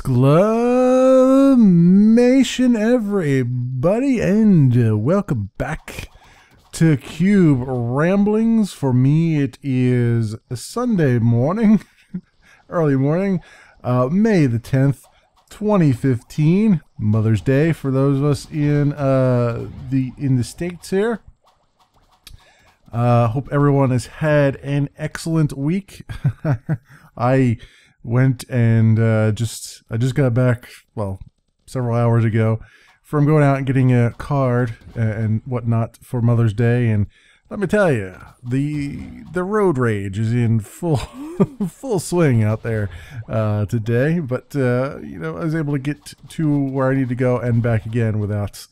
Exclamation everybody, and welcome back to Cube Ramblings. For me it is a Sunday morning, early morning, May the 10th, 2015, Mother's Day for those of us in the States here. Hope everyone has had an excellent week. I went and I just got back, well, several hours ago from going out and getting a card and whatnot for Mother's Day, and let me tell you, the road rage is in full full swing out there today. But you know, I was able to get to where I need to go and back again without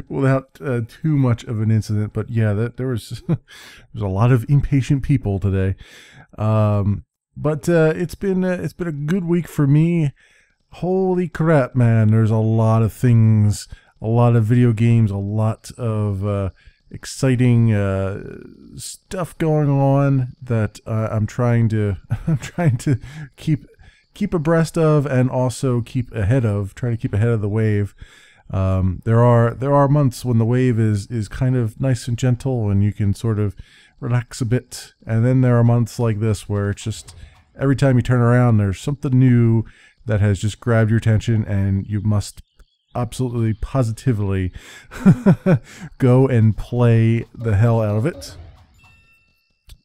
without too much of an incident. But yeah, there was there's a lot of impatient people today. But it's been a good week for me. Holy crap, man! There's a lot of things, a lot of video games, a lot of exciting stuff going on that I'm trying to keep abreast of, and also keep ahead of. Trying to keep ahead of the wave. There are months when the wave is kind of nice and gentle, and you can sort of relax a bit, and then there are months like this where it's just every time you turn around there's something new that has just grabbed your attention, and you must absolutely positively go and play the hell out of it.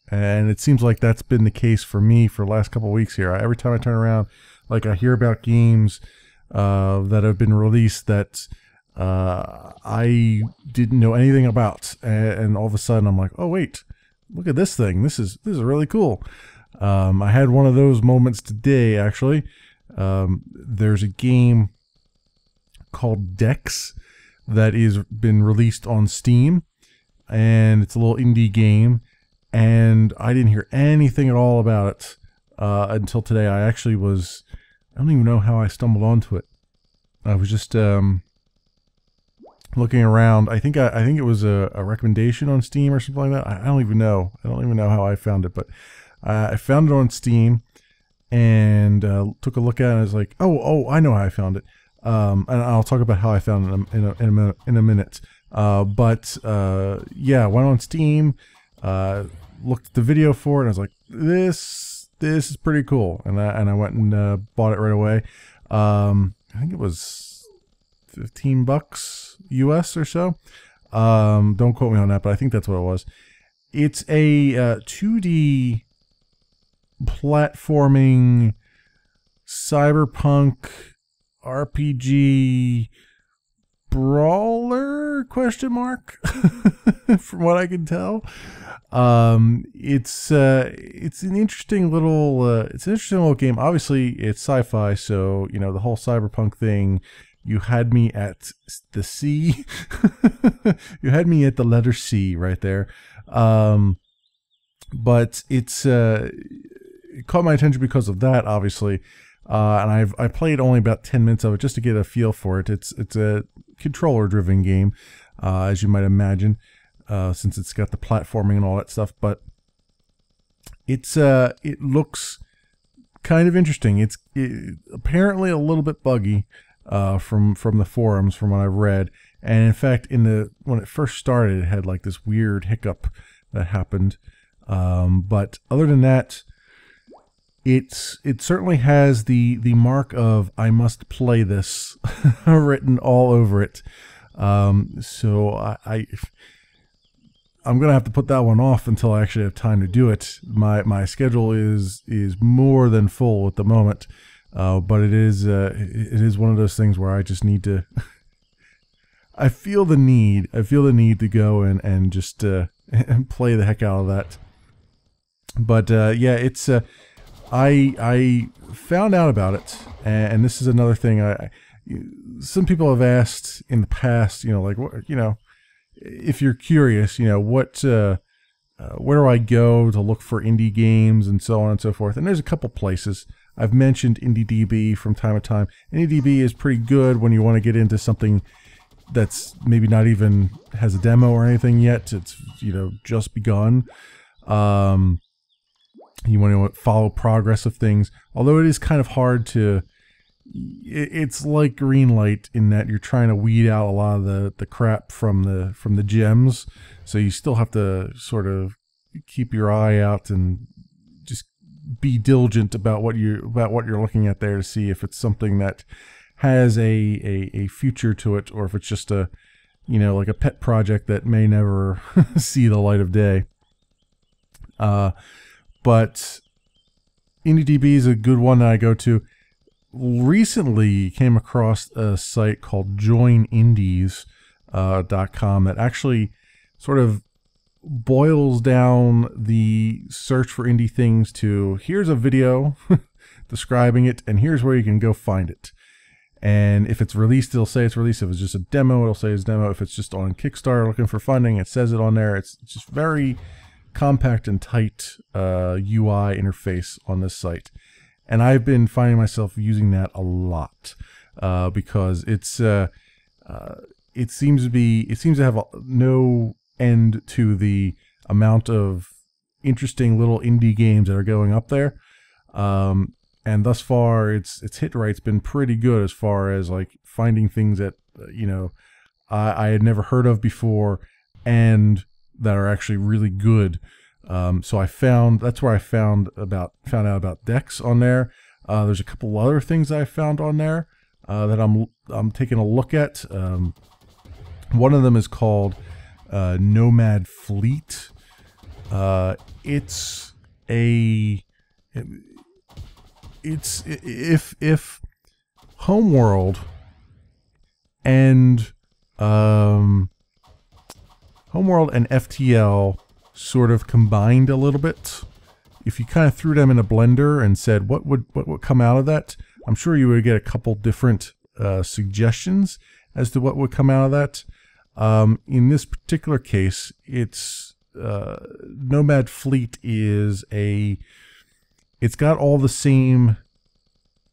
And it seems like that's been the case for me for the last couple of weeks here. Every time I turn around, like, I hear about games that have been released that I didn't know anything about, and all of a sudden I'm like, oh wait, look at this thing. This is really cool. I had one of those moments today, actually. There's a game called Dex that is been released on Steam, and it's a little indie game, and I didn't hear anything at all about it until today. I don't even know how I stumbled onto it. I was just looking around. I think it was a recommendation on Steam or something like that. I don't even know. I don't even know how I found it, but I found it on Steam and took a look at it, and I was like, oh, I know how I found it. And I'll talk about how I found it in a minute. Yeah, went on Steam, looked at the video for it, and I was like, this is pretty cool, and I went and bought it right away. I think it was $15 US or so. Don't quote me on that, but I think that's what it was. It's a 2D platforming cyberpunk RPG brawler ? From what I can tell. It's an interesting little game. Obviously it's sci-fi, so you know, the whole cyberpunk thing, you had me at the C. You had me at the letter C right there. But it caught my attention because of that, obviously. And I played only about 10 minutes of it just to get a feel for it. It's a controller-driven game, as you might imagine, since it's got the platforming and all that stuff. But it looks kind of interesting. It's apparently a little bit buggy from the forums, from what I've read. And in fact, when it first started, it had like this weird hiccup that happened. But other than that, it certainly has the mark of "I must play this" written all over it. So I'm gonna have to put that one off until I actually have time to do it. My schedule is more than full at the moment, but it is one of those things where I just need to. I feel the need to go and just and play the heck out of that. But yeah, it's I found out about it, and this is another thing. Some people have asked in the past, you know, like, what, you know, if you're curious, you know, where do I go to look for indie games and so on and so forth. And there's a couple places. I've mentioned IndieDB from time to time. IndieDB is pretty good when you want to get into something that's maybe not even has a demo or anything yet. It's, you know, just begun. You want to follow progress of things, although it is kind of hard to it's like Greenlight in that you're trying to weed out a lot of the crap from the gems. So you still have to sort of keep your eye out and just be diligent about what you're looking at there to see if it's something that has a future to it, or if it's just a, you know, like a pet project that may never see the light of day. But IndieDB is a good one that I go to. Recently came across a site called JoinIndies.com that actually sort of boils down the search for indie things to, here's a video describing it, and here's where you can go find it. And if it's released, it'll say it's released. If it's just a demo, it'll say it's demo. If it's just on Kickstarter looking for funding, it says it on there. It's just very compact and tight UI interface on this site. And I've been finding myself using that a lot because it's it seems to have no end to the amount of interesting little indie games that are going up there. And thus far, its hit rate's been pretty good as far as like finding things that you know I had never heard of before and that are actually really good. So that's where I found out about decks on there. There's a couple other things I found on there that I'm taking a look at. One of them is called Nomad Fleet. It's if Homeworld and FTL sort of combined a little bit. If you kind of threw them in a blender and said what would come out of that, I'm sure you would get a couple different suggestions as to what would come out of that. In this particular case, it's Nomad Fleet is it's got all the same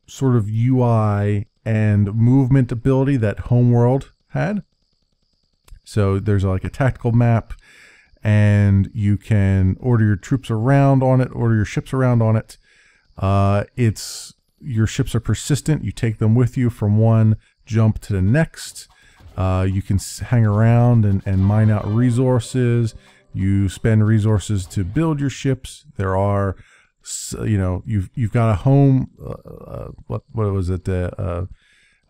sort of UI and movement ability that Homeworld had. So there's like a tactical map, and you can order your troops around on it, order your ships around on it. Your ships are persistent. You take them with you from one jump to the next. You can hang around and mine out resources. You spend resources to build your ships. There are, you know, you've got a home. What was it?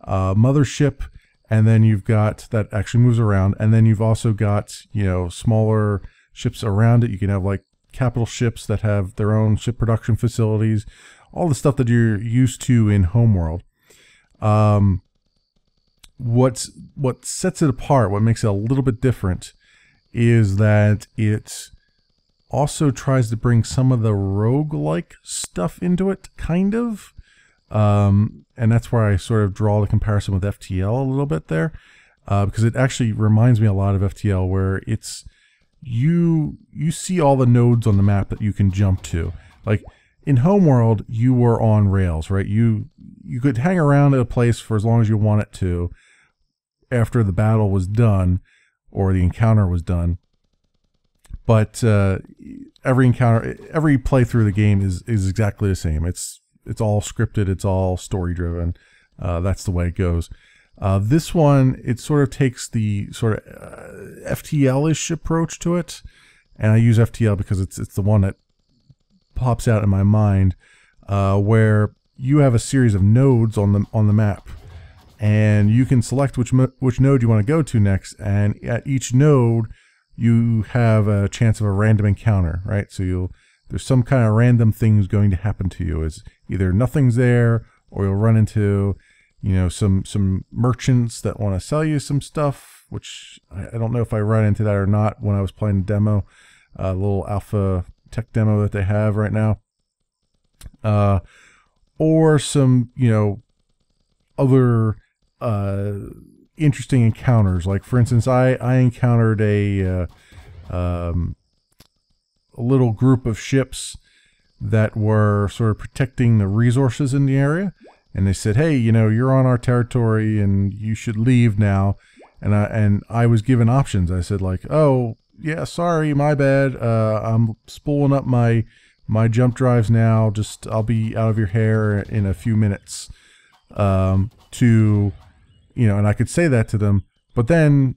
Mothership. And then you've got that actually moves around, and then you've also got, you know, smaller ships around it. You can have like capital ships that have their own ship production facilities, all the stuff that you're used to in Homeworld. What sets it apart, what makes it a little bit different, is that it also tries to bring some of the roguelike stuff into it, kind of. And that's where I sort of draw the comparison with FTL a little bit there, because it actually reminds me a lot of FTL, where it's you see all the nodes on the map that you can jump to. Like in Homeworld, you were on rails, right? You could hang around at a place for as long as you wanted to after the battle was done or the encounter was done. But every playthrough of the game is exactly the same. It's all scripted. It's all story driven. That's the way it goes. This one, it sort of takes the sort of FTL-ish approach to it, and I use FTL because it's the one that pops out in my mind, where you have a series of nodes on the map, and you can select which node you want to go to next, and at each node you have a chance of a random encounter, right? So there's some kind of random things going to happen to you. It's either nothing's there, or you'll run into, you know, some merchants that want to sell you some stuff, which I don't know if I ran into that or not when I was playing the demo, a little alpha tech demo that they have right now, or some, you know, other interesting encounters. Like for instance, I encountered a little group of ships that were sort of protecting the resources in the area, and they said, hey, you know, you're on our territory and you should leave now. And I was given options. I said like, oh yeah, sorry, my bad, I'm spooling up my jump drives now, I'll be out of your hair in a few minutes. to, you know, and I could say that to them, but then,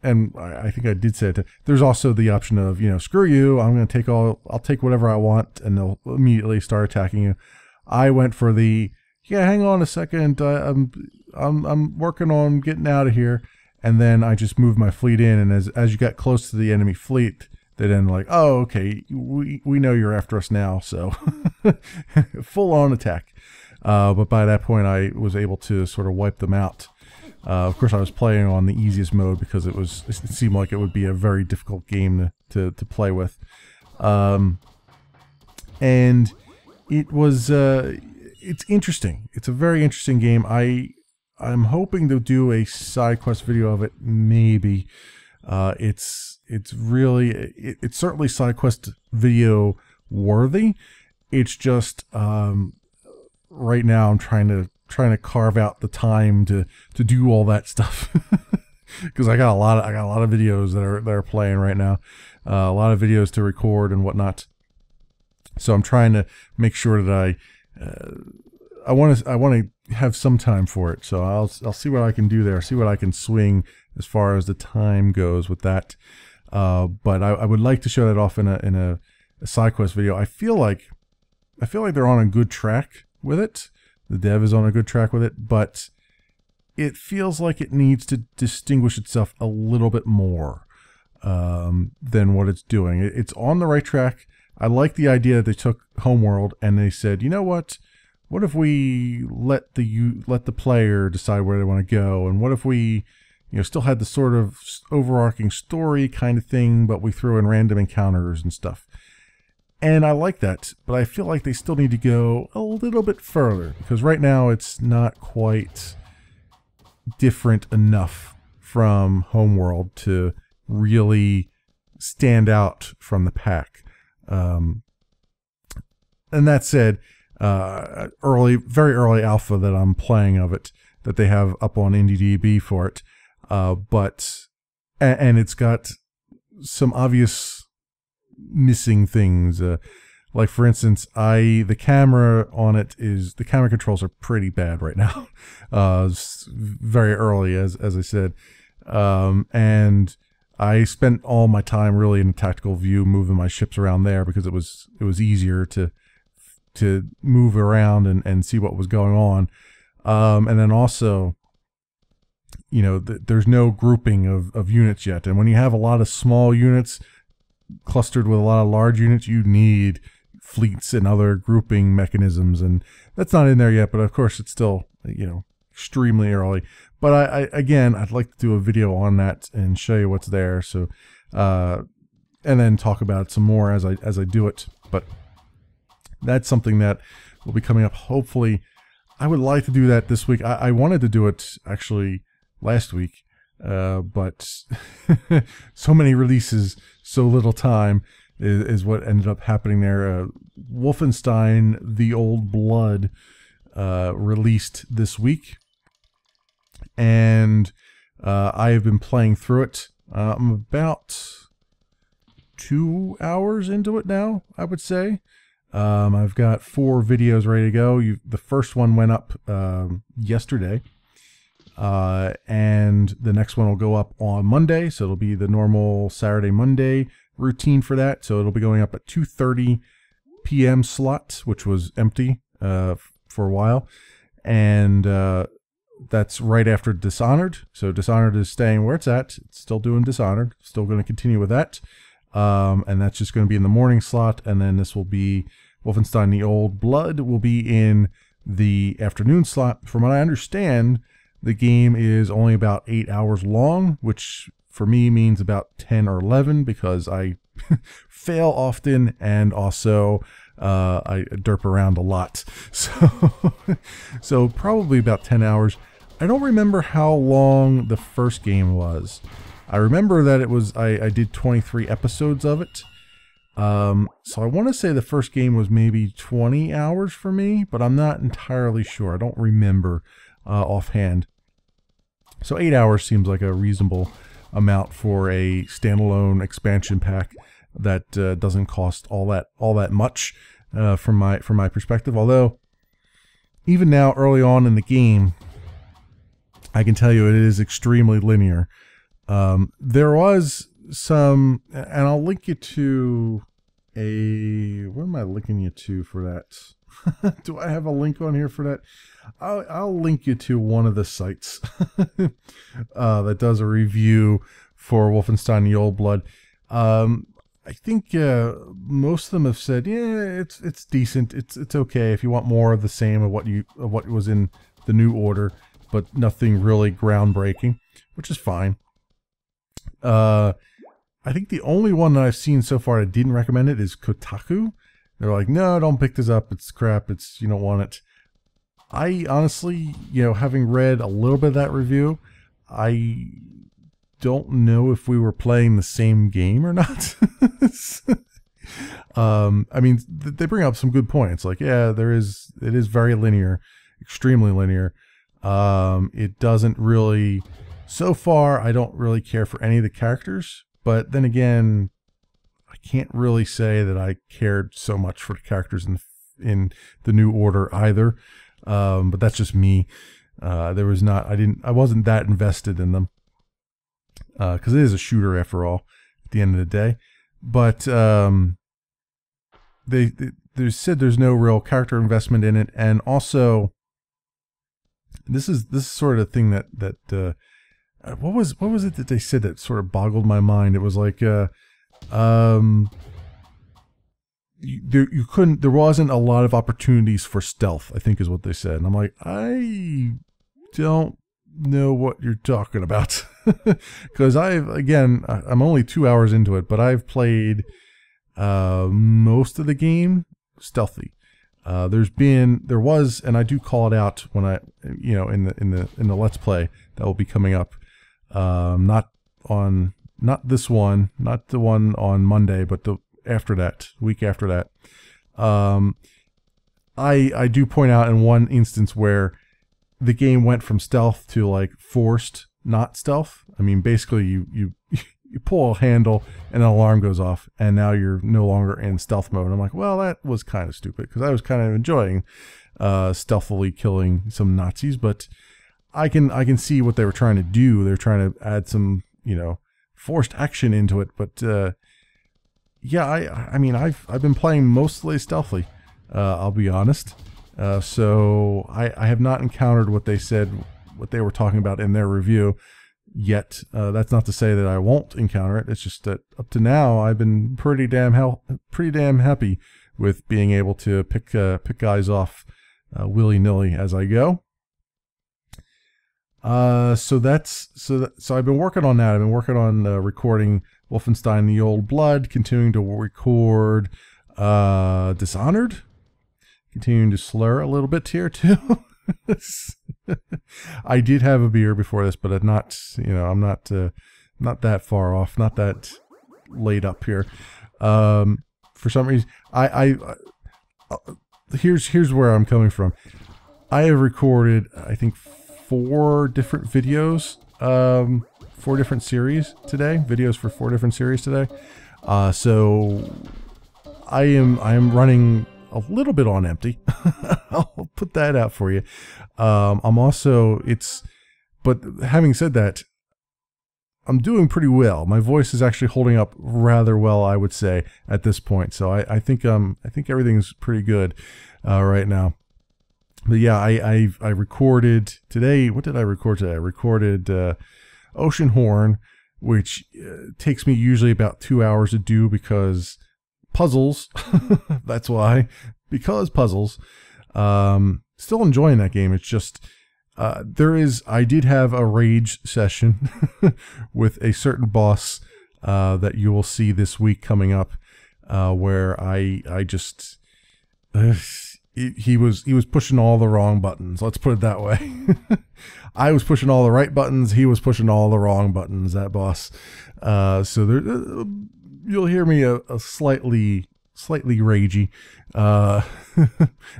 and I think I did say it, there's also the option of, you know, screw you, I'm going to take I'll take whatever I want, and they'll immediately start attacking you. I went for the, yeah, hang on a second, I'm working on getting out of here, and then I just moved my fleet in, and as you got close to the enemy fleet, they then like, oh, okay, we know you're after us now, so full on attack. But by that point, I was able to sort of wipe them out. Of course, I was playing on the easiest mode because it seemed like it would be a very difficult game to play with. And it was, it's interesting. It's a very interesting game. I'm hoping to do a side quest video of it, maybe. It's really, it's certainly side quest video worthy. It's just, right now I'm trying to carve out the time to do all that stuff because I got a lot of videos that are playing right now, a lot of videos to record and whatnot. So I'm trying to make sure that I want to have some time for it. So I'll see what I can do there, see what I can swing as far as the time goes with that. But I would like to show that off in a side quest video. I feel like they're on a good track with it. The dev is on a good track with it, but it feels like it needs to distinguish itself a little bit more than what it's doing. It's on the right track. I like the idea that they took Homeworld and they said, you know what? What if we let the player decide where they want to go, and what if we, you know, still had the sort of overarching story kind of thing, but we threw in random encounters and stuff. And I like that, but I feel like they still need to go a little bit further, because right now it's not quite different enough from Homeworld to really stand out from the pack. And that said, very early alpha that I'm playing of it, that they have up on IndieDB for it, and it's got some obvious missing things, like for instance, the camera controls are pretty bad right now. Very early, as I said, and I spent all my time really in a tactical view, moving my ships around there because it was easier to move around and see what was going on, and then also, you know, there's no grouping of units yet, and when you have a lot of small units clustered with a lot of large units, you need fleets and other grouping mechanisms, and that's not in there yet, but of course it's still, you know, extremely early. But I'd like to do a video on that and show you what's there, so and then talk about it some more as I do it. But that's something that will be coming up. Hopefully, I would like to do that this week. I wanted to do it actually last week, but so many releases, so little time is what ended up happening there. Wolfenstein: The Old Blood released this week, and I have been playing through it. I'm about 2 hours into it now, I would say. I've got 4 videos ready to go. The first one went up yesterday. And the next one will go up on Monday, so it'll be the normal Saturday, Monday routine for that. So it'll be going up at 2:30 p.m. slot, which was empty for a while, and that's right after Dishonored. So Dishonored is staying where it's at. It's still doing Dishonored. Still going to continue with that, and that's just going to be in the morning slot. And then this will be Wolfenstein: The Old Blood will be in the afternoon slot. From what I understand, the game is only about 8 hours long, which for me means about 10 or 11 because I fail often, and also I derp around a lot. So probably about 10 hours. I don't remember how long the first game was. I remember that it was, I did 23 episodes of it. So I want to say the first game was maybe 20 hours for me, but I'm not entirely sure. I don't remember offhand. So 8 hours seems like a reasonable amount for a standalone expansion pack that doesn't cost all that much from my perspective. Although even now, early on in the game, I can tell you it is extremely linear. There was some, and I'll link you to where am I linking you to for that? Do I have a link on here for that? I'll link you to one of the sites that does a review for Wolfenstein: The Old Blood. I think most of them have said, yeah, it's decent. It's okay if you want more of the same of what was in the New Order, but nothing really groundbreaking, which is fine. I think the only one that I've seen so far that didn't recommend it is Kotaku. They're like, no, don't pick this up. It's crap. You don't want it. I honestly, having read a little bit of that review, I don't know if we were playing the same game or not. I mean, they bring up some good points. Like, yeah, it is very linear, extremely linear. It doesn't really, so far, I don't really care for any of the characters. But then again, I can't really say that I cared so much for the characters in the New Order either. But that's just me. I wasn't that invested in them. Because it is a shooter after all, at the end of the day. But they said there's no real character investment in it, and also this is sort of the thing that what was it that they said that sort of boggled my mind? It was like there wasn't a lot of opportunities for stealth, I think is what they said, and I'm like, I don't know what you're talking about. Because I'm only 2 hours into it, but I've played most of the game stealthy. There was, and I do call it out when I, in the Let's Play that will be coming up. Not this one, not the one on Monday, but the week after that. I do point out in one instance where the game went from stealth to like forced not stealth. I mean, basically you pull a handle and an alarm goes off, and now you're no longer in stealth mode. And I'm like, well, that was kind of stupid, because I was kind of enjoying stealthily killing some Nazis, but I can see what they were trying to do. They're trying to add some, forced action into it. But yeah, I mean, I've been playing mostly stealthily. I'll be honest. So I have not encountered what they were talking about in their review yet. That's not to say that I won't encounter it. It's just that up to now I've been pretty damn happy with being able to pick guys off willy-nilly as I go. So I've been working on that. I've been working on recording Wolfenstein: The Old Blood, continuing to record Dishonored, continuing to slur a little bit here too. I did have a beer before this, but I'm not not that far off, not that laid up here. For some reason, here's where I'm coming from. I have recorded, I think, 4 different videos, 4 different series today. Videos for 4 different series today. So I am running a little bit on empty. I'll put that out for you. I'm also, but having said that, I'm doing pretty well. My voice is actually holding up rather well, I would say, at this point. So I think everything's pretty good right now. But yeah, I recorded today. What did I record today? I recorded Ocean Horn, which takes me usually about 2 hours to do because puzzles. That's why. Because puzzles. Still enjoying that game. It's just I did have a rage session with a certain boss that you will see this week coming up, where I just he was pushing all the wrong buttons. Let's put it that way. I was pushing all the right buttons. He was pushing all the wrong buttons. That boss. So there, you'll hear me a slightly ragey,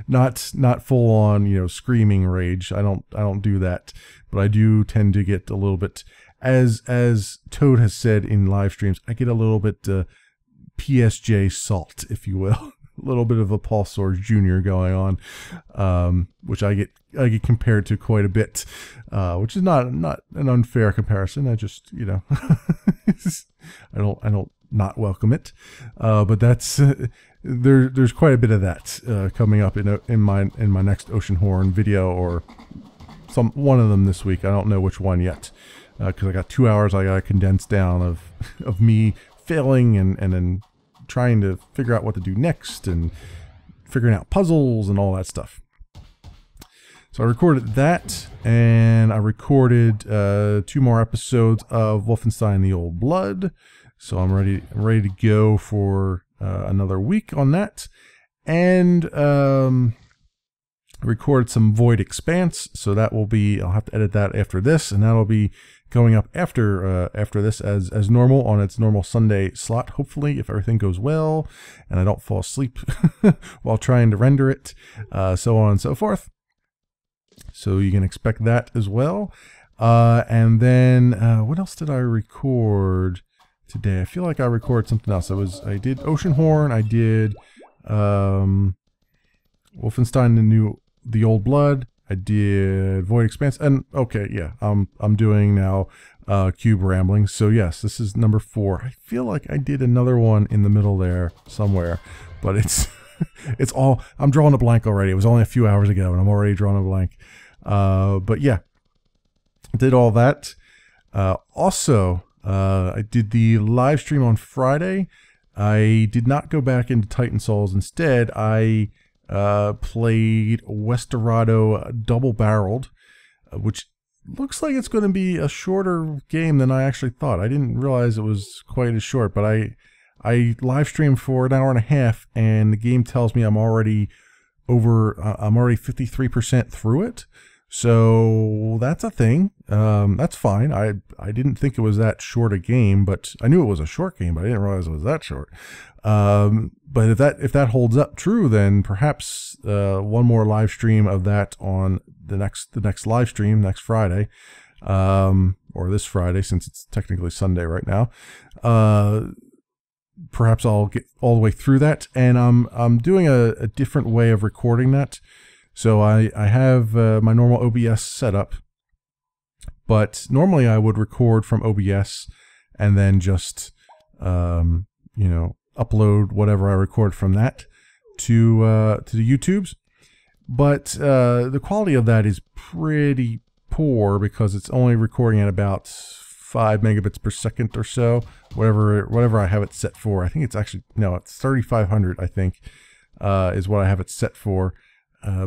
not full on screaming rage. I don't do that, but I do tend to get a little bit, as Toad has said in live streams, I get a little bit PSJ salt, if you will. little bit of a Paul Soares Jr. going on, which I get compared to quite a bit, which is not an unfair comparison. I just, you know, I don't not welcome it, but that's there's quite a bit of that coming up in my next Oceanhorn video, or one of them this week. I don't know which one yet, because I got 2 hours I got to condense down of me failing and then trying to figure out what to do next and figuring out puzzles and all that stuff. So I recorded that, and I recorded 2 more episodes of Wolfenstein: The Old Blood. So I'm ready to go for another week on that, and recorded some Void Expanse. So that will be, I'll have to edit that after this, and that'll be going up after this as normal on its normal Sunday slot, hopefully, if everything goes well and I don't fall asleep while trying to render it, so on and so forth. So you can expect that as well. And then what else did I record today? I feel like I recorded something else. I did Oceanhorn, I did Wolfenstein: The Old Blood, I did Void Expanse, and okay, yeah, I'm doing now Cube Ramblings. So yes, this is number 4. I feel like I did another one in the middle there somewhere, but it's it's all, I'm drawing a blank already. It was only a few hours ago and I'm already drawing a blank. But yeah, did all that. Also, I did the live stream on Friday. I did not go back into Titan Souls. Instead, I played Westerado Double Barreled, which looks like it's going to be a shorter game than I actually thought. I didn't realize it was quite as short, but I live streamed for an hour and a half, and the game tells me I'm already 53% through it. So that's a thing. That's fine. I didn't think it was that short a game, but I knew it was a short game, but I didn't realize it was that short. But if that holds up true, then perhaps one more live stream of that on the next live stream next Friday, or this Friday, since it's technically Sunday right now. Perhaps I'll get all the way through that, and I'm doing a different way of recording that. So I have my normal OBS setup, but normally I would record from OBS and then just you know, upload whatever I record from that to the YouTubes. But the quality of that is pretty poor because it's only recording at about 5 megabits per second or so, whatever I have it set for. I think it's actually, no, it's 3500, I think, is what I have it set for,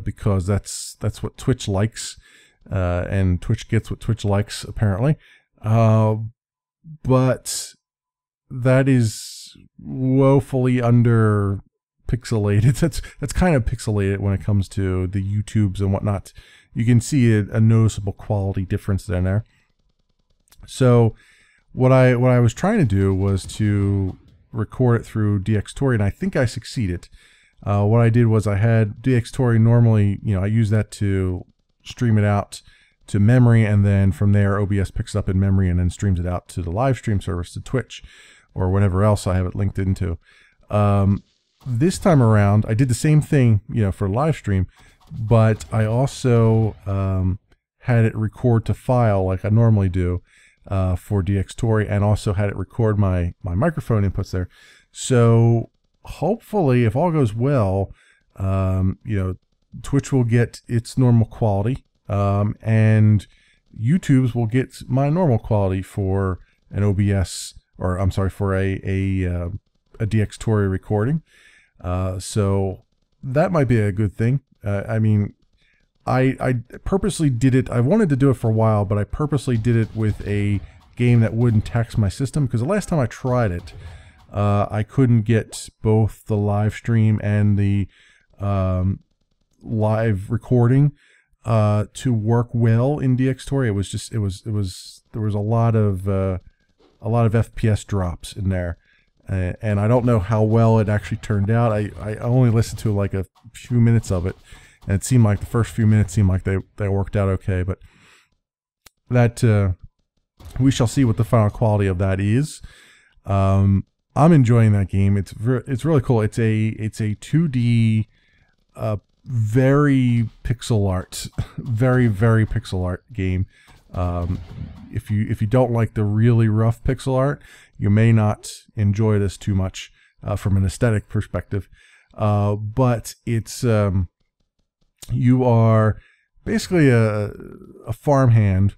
because that's what Twitch likes, and Twitch gets what Twitch likes, apparently. But that is woefully under pixelated. That's kind of pixelated when it comes to the YouTubes and whatnot. You can see a noticeable quality difference in there. So what I was trying to do was to record it through DxTory, and I think I succeeded. What I did was I had DxTory normally, you know, I use that to stream it out to memory, and then from there OBS picks it up in memory and then streams it out to the live stream service, to Twitch or whatever else I have it linked into. This time around I did the same thing, you know, for live stream, but I also had it record to file like I normally do for DxTory, and also had it record my microphone inputs there. So hopefully, if all goes well, you know, Twitch will get its normal quality, and YouTube's will get my normal quality for an OBS, or I'm sorry, for a DxTory recording. So that might be a good thing. I mean, I purposely did it. I wanted to do it for a while, but I purposely did it with a game that wouldn't tax my system, because the last time I tried it, I couldn't get both the live stream and the live recording to work well in DxTory. It was just there was a lot of FPS drops in there, and I don't know how well it actually turned out. I only listened to like a few minutes of it, and it seemed like the first few minutes seemed like they worked out okay, but that we shall see what the final quality of that is. I'm enjoying that game. It's really cool. It's a 2D, very pixel art, very pixel art game. If you don't like the really rough pixel art, you may not enjoy this too much from an aesthetic perspective. But it's you are basically a farmhand,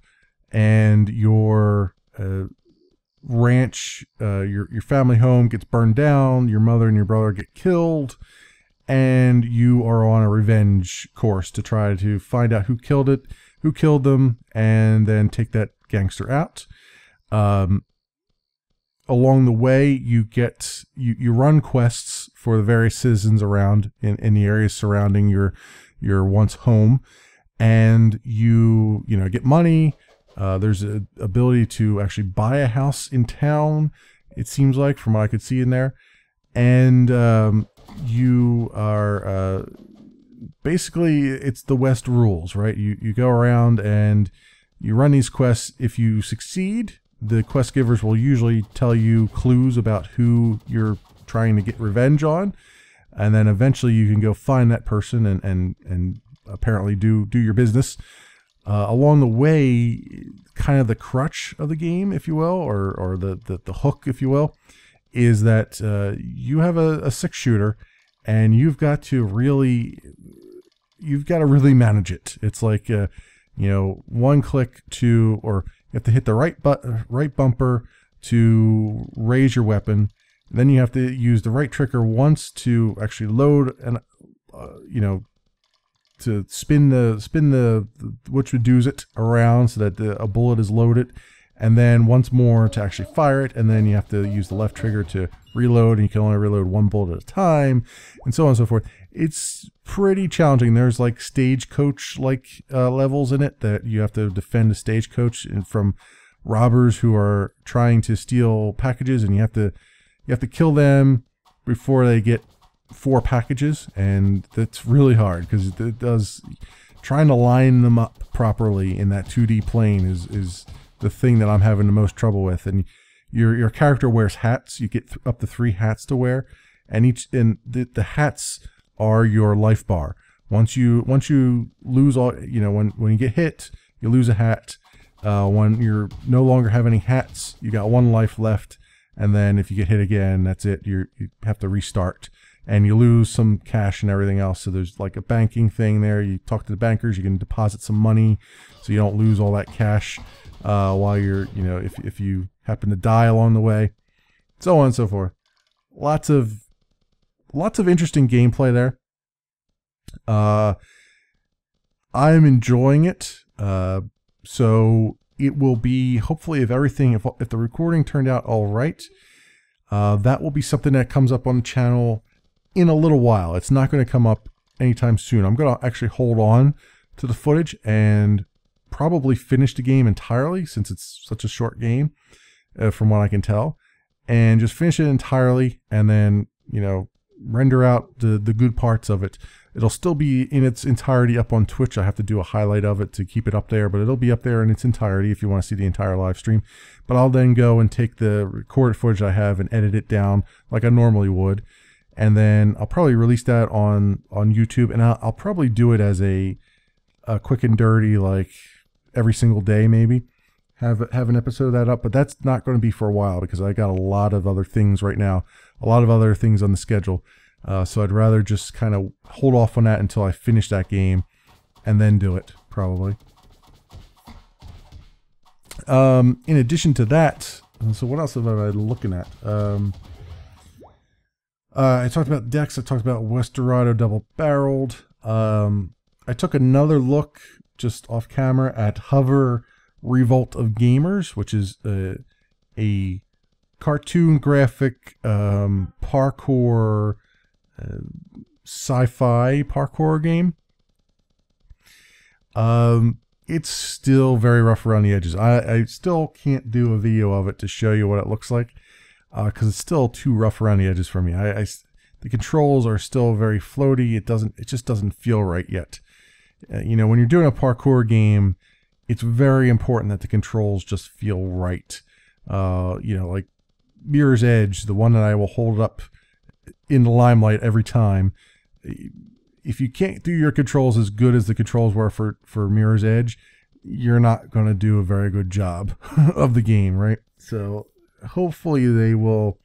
and your ranch, your family home gets burned down. Your mother and your brother get killed, and you are on a revenge course to try to find out who killed them, and then take that gangster out. Along the way, you run quests for the various citizens around in the areas surrounding your once home, and you get money. There's an ability to actually buy a house in town, it seems like, from what I could see in there. And you are basically, it's the West rules, right? You go around and you run these quests. If you succeed, the quest givers will usually tell you clues about who you're trying to get revenge on, and then eventually you can go find that person and apparently do your business. Along the way, kind of the crutch of the game, if you will, or the hook, if you will, is that you have a 6-shooter, and you've got to really manage it. It's like one click to, or you have to hit the right bumper to raise your weapon. Then you have to use the right trigger once to actually load, and to spin the which would do's it around so that a bullet is loaded, and then once more to actually fire it, and then you have to use the left trigger to reload, and you can only reload one bullet at a time, and so on and so forth. It's pretty challenging. There's like stagecoach levels in it that you have to defend a stagecoach from robbers who are trying to steal packages, and you have to kill them before they get 4 packages, and that's really hard because it does, trying to line them up properly in that 2D plane is the thing that I'm having the most trouble with. And your character wears hats. You get up to 3 hats to wear, and the hats are your life bar. Once you lose all, when you get hit, you lose a hat. When you're no longer have any hats, you got 1 life left, and then if you get hit again, that's it. You have to restart, and you lose some cash and everything else. So there's like a banking thing there. You talk to the bankers, you can deposit some money so you don't lose all that cash while you're, if you happen to die along the way, so on and so forth. Lots of interesting gameplay there. I'm enjoying it. So it will be, hopefully, if the recording turned out all right, that will be something that comes up on the channel in a little while. It's not going to come up anytime soon. I'm going to actually hold on to the footage and probably finish the game entirely, since it's such a short game, from what I can tell, and just finish it entirely, and then, render out the good parts of it. It'll still be in its entirety up on Twitch. I have to do a highlight of it to keep it up there, but it'll be up there in its entirety if you want to see the entire live stream. But I'll then go and take the recorded footage I have and edit it down like I normally would, and then I'll probably release that on YouTube, and I'll probably do it as a quick and dirty, like every single day, maybe have an episode of that up. But that's not going to be for a while because I got a lot of other things right now, a lot of other things on the schedule. So I'd rather just kind of hold off on that until I finish that game and then do it, probably. In addition to that, so what else have I been looking at? I talked about decks. I talked about Westerado double-barreled. I took another look just off camera at Hover Revolt of Gamers, which is a cartoon graphic parkour sci-fi parkour game. It's still very rough around the edges. I still can't do a video of it to show you what it looks like because it's still too rough around the edges for me. The controls are still very floaty. It just doesn't feel right yet. When you're doing a parkour game, it's very important that the controls just feel right. Like Mirror's Edge, the one that I will hold up in the limelight every time. If you can't do your controls as good as the controls were for Mirror's Edge, you're not going to do a very good job of the game, right? So hopefully they will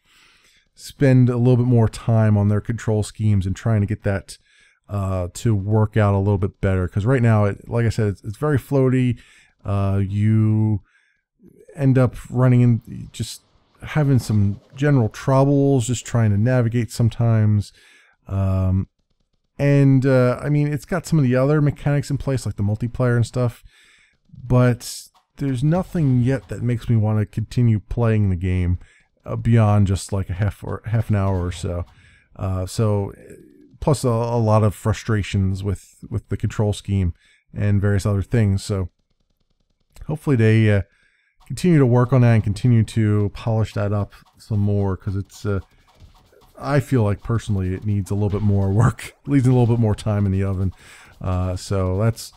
spend a little bit more time on their control schemes and trying to get that to work out a little bit better. Because right now, like I said, it's very floaty. You end up running in, just having some general troubles, just trying to navigate sometimes. I mean, it's got some of the other mechanics in place, like the multiplayer and stuff, but there's nothing yet that makes me want to continue playing the game beyond just like a half an hour or so. Plus a lot of frustrations with the control scheme and various other things. So hopefully they continue to work on that and continue to polish that up some more, because it's I feel like personally it needs a little bit more work, needs a little bit more time in the oven. So that's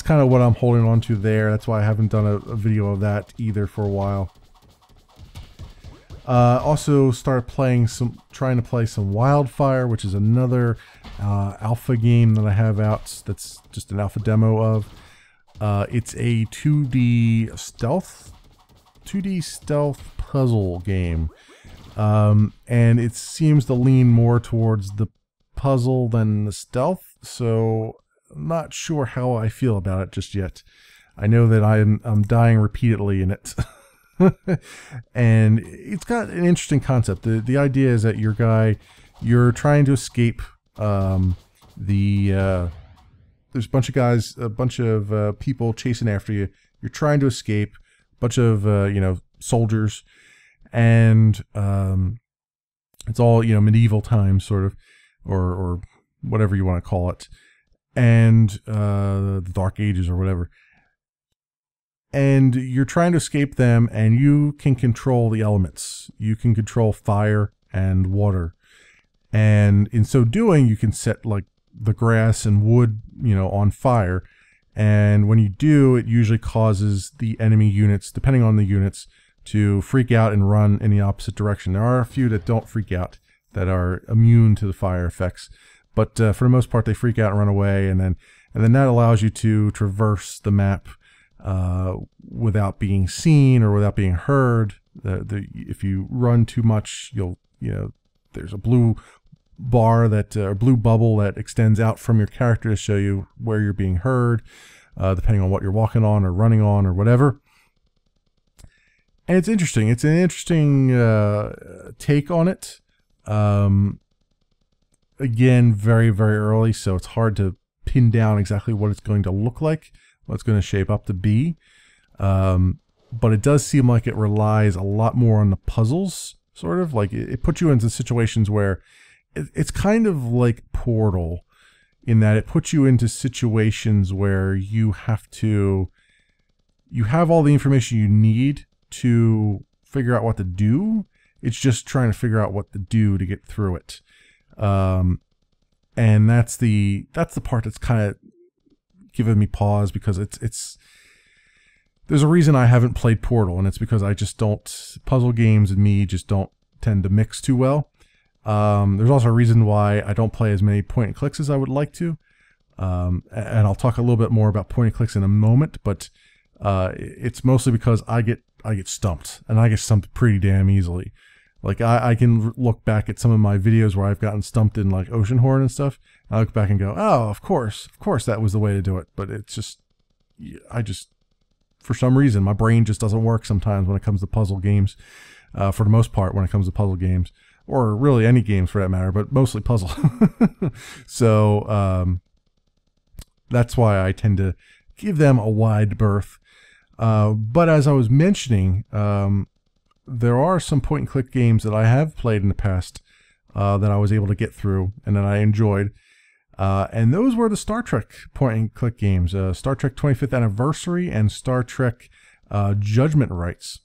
kind of what I'm holding on to there. That's why I haven't done a video of that either for a while. Also started trying to play some Wildfire, which is another alpha game that I have out. That's just an alpha demo of. It's a 2D stealth puzzle game, and it seems to lean more towards the puzzle than the stealth. So I'm not sure how I feel about it just yet. I know that I'm dying repeatedly in it. And it's got an interesting concept. The idea is that you're trying to escape there's a bunch of people chasing after you. You're trying to escape, a bunch of soldiers, and it's all medieval times, sort of, or whatever you want to call it, and the Dark Ages or whatever. And you're trying to escape them, and you can control the elements. You can control fire and water. And in so doing, you can set like the grass and wood, on fire. And when you do, it usually causes the enemy units, depending on the units, to freak out and run in the opposite direction. There are a few that don't freak out, that are immune to the fire effects. But for the most part, they freak out and run away. And then that allows you to traverse the map without being seen or without being heard. If you run too much, there's a blue bar or blue bubble that extends out from your character to show you where you're being heard, depending on what you're walking on or running on or whatever. And it's interesting. It's an interesting take on it. Again, very, very early, so it's hard to pin down exactly what it's going to look like, what it's going to shape up to be. But it does seem like it relies a lot more on the puzzles, sort of. Like it puts you into situations where it's kind of like Portal, in that it puts you into situations where you have all the information you need to figure out what to do. It's just trying to figure out what to do to get through it. And that's the part that's kind of giving me pause, because there's a reason I haven't played Portal, and it's because I just don't, puzzle games and me just don't tend to mix too well. There's also a reason why I don't play as many point and clicks as I would like to. And I'll talk a little bit more about point and clicks in a moment, but it's mostly because I get stumped, and I get stumped pretty damn easily. Like I can look back at some of my videos where I've gotten stumped in like Oceanhorn and stuff, and I look back and go, oh, of course that was the way to do it. But it's just, for some reason, my brain just doesn't work sometimes when it comes to puzzle games. For the most part, when it comes to puzzle games, or really any games for that matter, but mostly puzzle. So that's why I tend to give them a wide berth. But as I was mentioning, there are some point-and-click games that I have played in the past that I was able to get through and that I enjoyed. And those were the Star Trek point-and-click games, Star Trek 25th Anniversary and Star Trek Judgment Rights.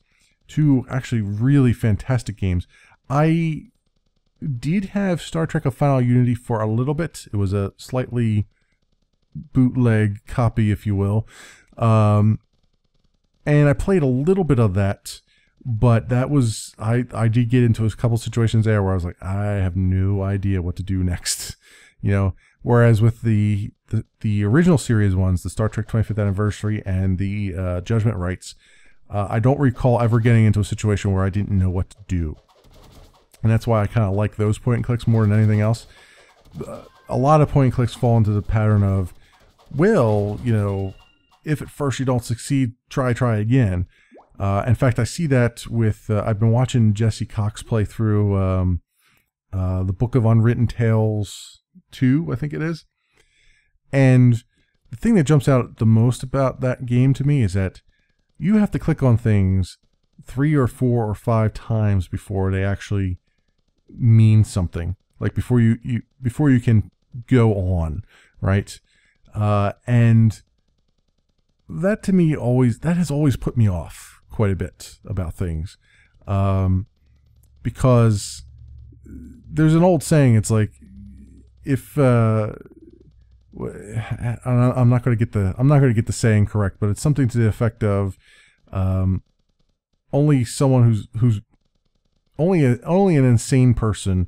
Two actually really fantastic games. I did have Star Trek: A Final Unity for a little bit. It was a slightly bootleg copy, if you will. And I played a little bit of that. But that was, I did get into a couple situations there where I was like, I have no idea what to do next, you know. Whereas with the original series ones, the Star Trek 25th Anniversary and the Judgment Rights, I don't recall ever getting into a situation where I didn't know what to do. And that's why I kind of like those point and clicks more than anything else. A lot of point and clicks fall into the pattern of, well, you know, if at first you don't succeed, try again. In fact, I see that with, I've been watching Jesse Cox play through the Book of Unwritten Tales 2, I think it is. And the thing that jumps out the most about that game to me is that you have to click on things 3 or 4 or 5 times before they actually mean something. Like before you can go on, right? And that to me has always put me off quite a bit about things, because there's an old saying. It's like, if I'm not going to get the saying correct, but it's something to the effect of, only someone who's only an insane person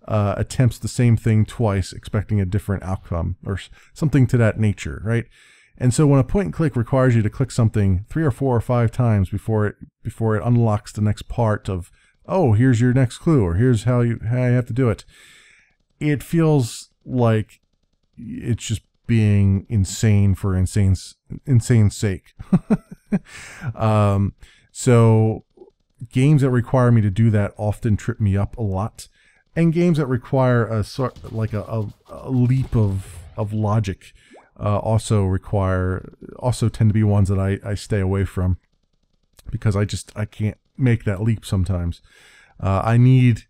attempts the same thing twice, expecting a different outcome, or something to that nature, right? And so when a point and click requires you to click something 3 or 4 or 5 times before it unlocks the next part of, oh, here's your next clue, or here's how you have to do it, it feels like it's just being insane for insane sake. So games that require me to do that often trip me up a lot, and games that require a sort like a leap of logic also tend to be ones that I stay away from, because I can't make that leap sometimes. I need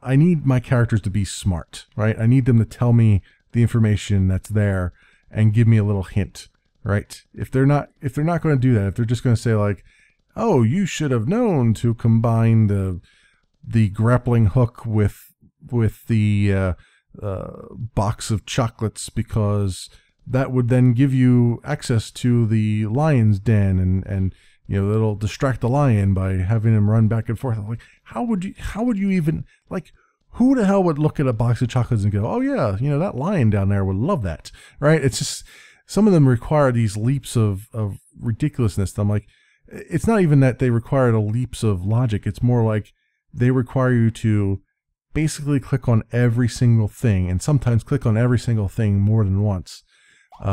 my characters to be smart, right? I need them to tell me the information that's there and give me a little hint, right? If they're not going to do that, if they're just going to say like, oh, you should have known to combine the grappling hook with the box of chocolates, because that would then give you access to the lion's den, and you know, it'll distract the lion by having him run back and forth. I'm like, how would you even, like, who the hell would look at a box of chocolates and go, oh yeah, you know, that lion down there would love that, right? It's just, some of them require these leaps of ridiculousness. I'm like, it's not even that they require the leaps of logic. It's more like they require you to basically click on every single thing, and sometimes click on every single thing more than once,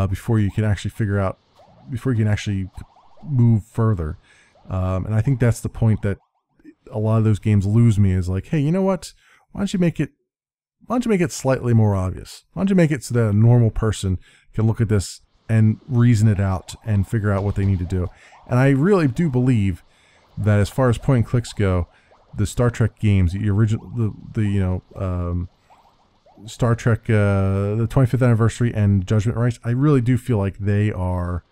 before you can actually move further. And I think that's the point that a lot of those games lose me, is like, hey, you know what? Why don't you make it slightly more obvious? Why don't you make it so that a normal person can look at this and reason it out and figure out what they need to do? And I really do believe that as far as point and clicks go, the Star Trek games, the original, Star Trek, the 25th Anniversary and Judgment Rights, I really do feel like they are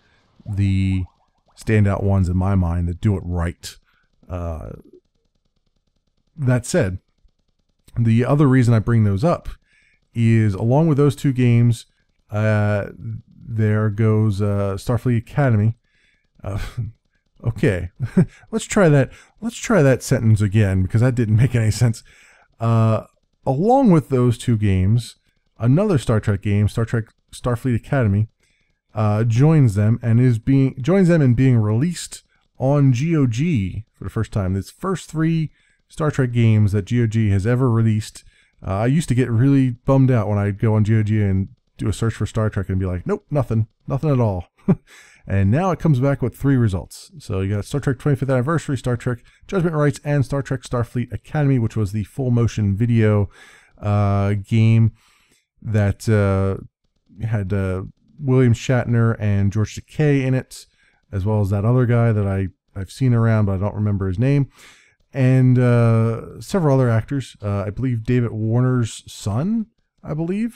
the standout ones in my mind that do it right. That said, the other reason I bring those up is, along with those two games, there goes Starfleet Academy. Okay, let's try that sentence again, because that didn't make any sense. Along with those two games, another Star Trek game, Starfleet Academy, joins them in being released on GOG for the first time. It's first 3 Star Trek games that GOG has ever released. I used to get really bummed out when I'd go on GOG and do a search for Star Trek and be like, nope, nothing at all. And now it comes back with 3 results. So you got Star Trek 25th Anniversary, Star Trek Judgment Rights, and Star Trek Starfleet Academy, which was the full motion video game that had William Shatner and George Takei in it, as well as that other guy that I've seen around, but I don't remember his name, and several other actors. I believe David Warner's son, played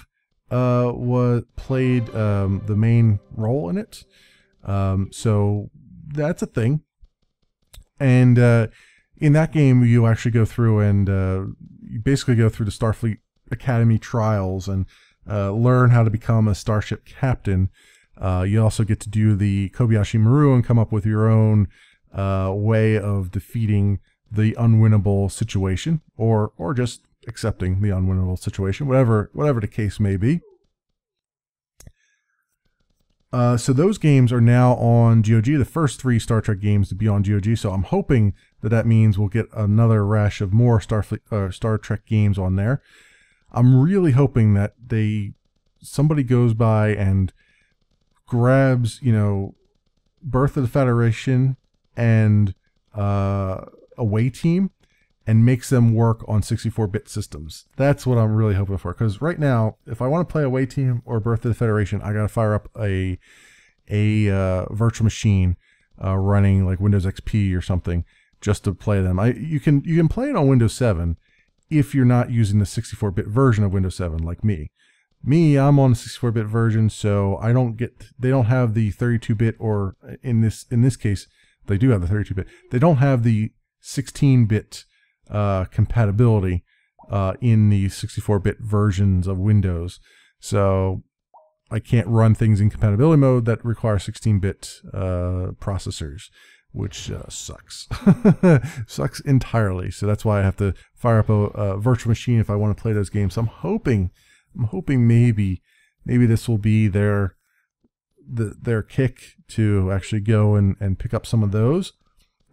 the main role in it. So that's a thing. And in that game, you actually go through and you basically go through the Starfleet Academy trials and learn how to become a starship captain. You also get to do the Kobayashi Maru and come up with your own way of defeating the unwinnable situation, or just accepting the unwinnable situation, whatever the case may be. So those games are now on GOG, the first 3 Star Trek games to be on GOG, so I'm hoping that means we'll get another rash of more Star Trek games on there. I'm really hoping that somebody goes by and grabs, Birth of the Federation and Away Team and makes them work on 64-bit systems. That's what I'm really hoping for, because right now, if I want to play Away Team or Birth of the Federation, I gotta fire up a virtual machine running like Windows XP or something just to play them. You can play it on Windows 7 if you're not using the 64-bit version of Windows 7 like me. I'm on the 64-bit version, so they don't have the 32-bit, or in this case, they do have the 32-bit. They don't have the 16-bit compatibility in the 64-bit versions of Windows. So I can't run things in compatibility mode that require 16-bit processors, which sucks. Sucks entirely. So that's why I have to fire up a virtual machine if I want to play those games. So I'm hoping maybe this will be their kick to actually go and pick up some of those.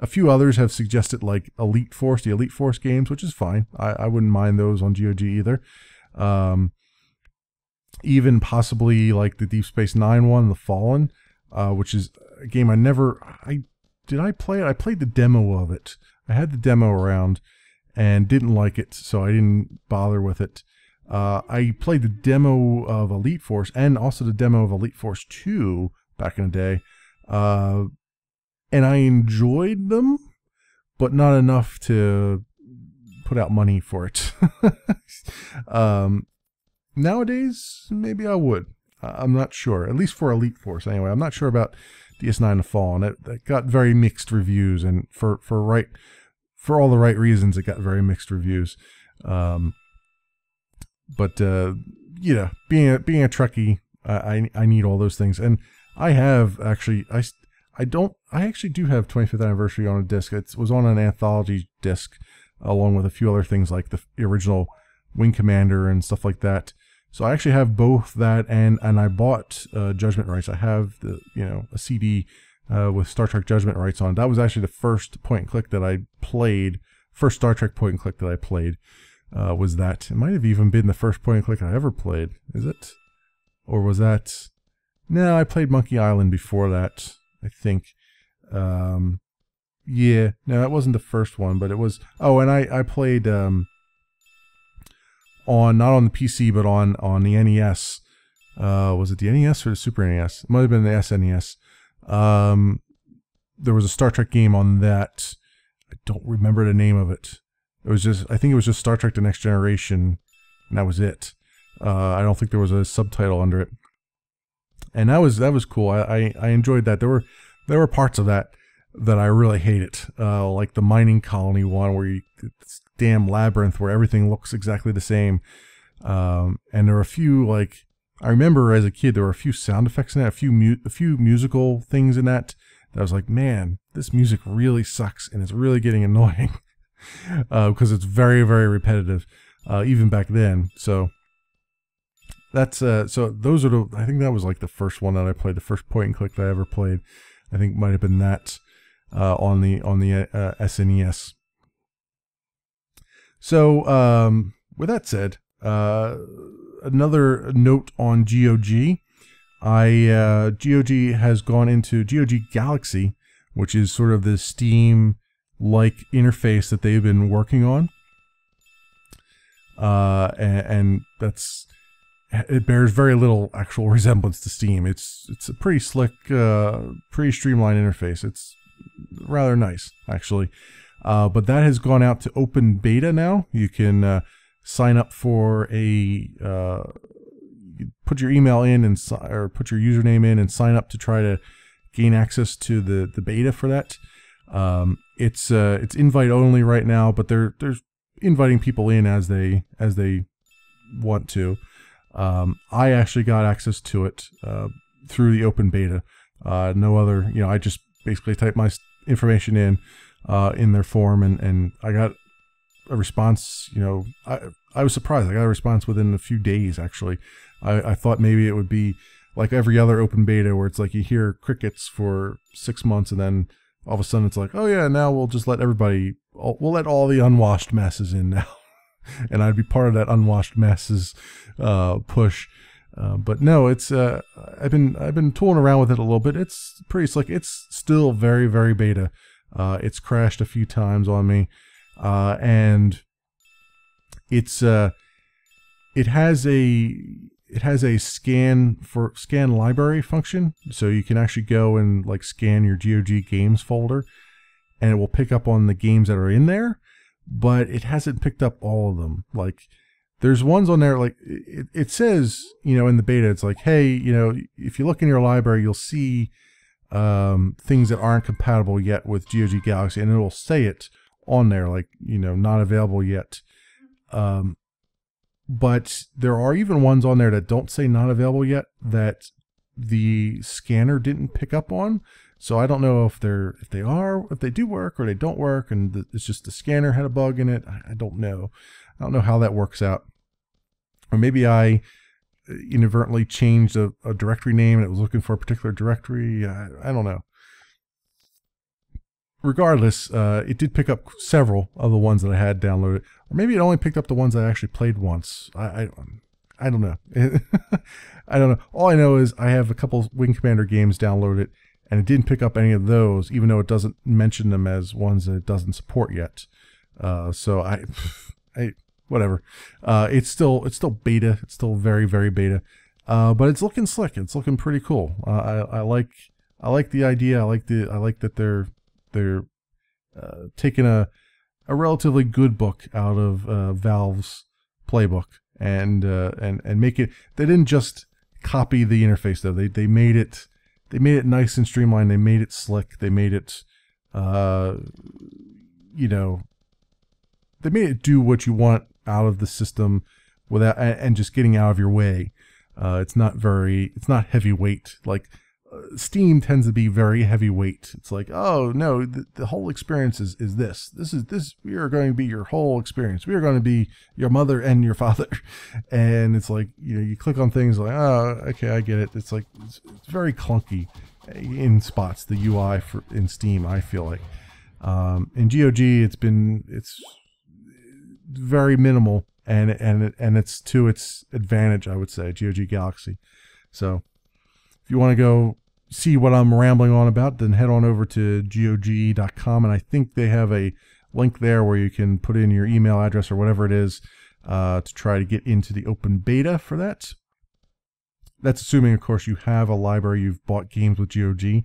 A few others have suggested like the Elite Force games, which is fine. I wouldn't mind those on GOG either. Even possibly like the Deep Space Nine one, The Fallen, which is a game did I play it? I played the demo of it. I had the demo around and didn't like it, so I didn't bother with it. I played the demo of Elite Force and also the demo of Elite Force 2 back in the day. And I enjoyed them, but not enough to put out money for it. Nowadays, maybe I would. I'm not sure. At least for Elite Force, anyway. I'm not sure about DS9 The Fallen. It got very mixed reviews, and for all the right reasons, it got very mixed reviews. But being a Trekkie, I need all those things, and I have actually I actually do have 25th Anniversary on a disc. It was on an anthology disc, along with a few other things like the original Wing Commander and stuff like that. So I actually have both that and I bought Judgment Rights. I have a CD with Star Trek Judgment Rights on it. That was actually the first point and click that I played. First Star Trek point and click that I played was that. It might have even been the first point and click I ever played. Is it? Or was that? No, I played Monkey Island before that, I think. Yeah, no, that wasn't the first one, but it was. Oh, and I played not on the PC, but on the NES. Was it the NES or the Super NES? It might have been the SNES. There was a Star Trek game on that. I don't remember the name of it. I think it was just Star Trek: The Next Generation, and that was it. I don't think there was a subtitle under it. And that was cool. I enjoyed that. There were parts of that I really hated, like the mining colony one, where this damn labyrinth where everything looks exactly the same. And there were a few, like, I remember as a kid there were a few sound effects in that, a few musical things in that. I was like, man, this music really sucks, and it's really getting annoying because it's very, very repetitive, even back then. So that's so those are I think that was like the first one that I played, the first point and click that I ever played. I think might have been that on the SNES. So with that said, another note on GOG. GOG has gone into GOG Galaxy, which is sort of the Steam-like interface that they've been working on, and it bears very little actual resemblance to Steam. It's a pretty slick, pretty streamlined interface. It's rather nice, actually. But that has gone out to open beta now. You can sign up for put your email in or put your username in and sign up to try to gain access to the beta for that. It's invite only right now, but they're inviting people in as they want to. I actually got access to it through the open beta. No other, I just basically type my information in. in their forum, and I got a response. You know, I was surprised. I got a response within a few days, actually. I thought maybe it would be like every other open beta where it's like you hear crickets for 6 months and then all of a sudden it's like, oh yeah, now we'll just let everybody, we'll let all the unwashed masses in now. And I'd be part of that unwashed masses push. But no, it's I've been tooling around with it a little bit. It's pretty slick. It's still very, very beta. It's crashed a few times on me. And it's it has a scan library function, so you can actually go and like scan your GOG games folder, and it will pick up on the games that are in there, but it hasn't picked up all of them. Like there's ones on there, like it says, you know, in the beta, it's like, hey, you know, if you look in your library, you'll see things that aren't compatible yet with GOG Galaxy, and it'll say it on there, like, you know, not available yet. But there are even ones on there that don't say not available yet that the scanner didn't pick up on. So I don't know if they do work or they don't work, and it's just the scanner had a bug in it. I don't know. I don't know how that works out. Or maybe I inadvertently changed a directory name and it was looking for a particular directory. I don't know. Regardless, it did pick up several of the ones that I had downloaded, or maybe it only picked up the ones I actually played once. I don't know. I don't know. All I know is I have a couple Wing Commander games downloaded, and it didn't pick up any of those, even though it doesn't mention them as ones that it doesn't support yet. So whatever. It's still beta. It's still very, very beta. But it's looking slick. It's looking pretty cool. I like the idea. I like that they're taking a relatively good book out of Valve's playbook and make it. They didn't just copy the interface though. They made it nice and streamlined. They made it slick. They made it you know, they made it do what you want out of the system without and just getting out of your way. It's not heavyweight. Like Steam tends to be very heavyweight. It's like, oh no, the whole experience is this. We are going to be your whole experience. We are going to be your mother and your father. And it's like, you know, you click on things like, oh, okay, I get it. It's like, it's very clunky in spots, the UI in Steam, I feel like. In GOG, it's very minimal, and it's to its advantage, I would say, GOG Galaxy. So if you want to go see what I'm rambling on about, then head on over to GOG.com, and I think they have a link there where you can put in your email address or whatever it is to try to get into the open beta for that. That's assuming, of course, you have a library, you've bought games with GOG.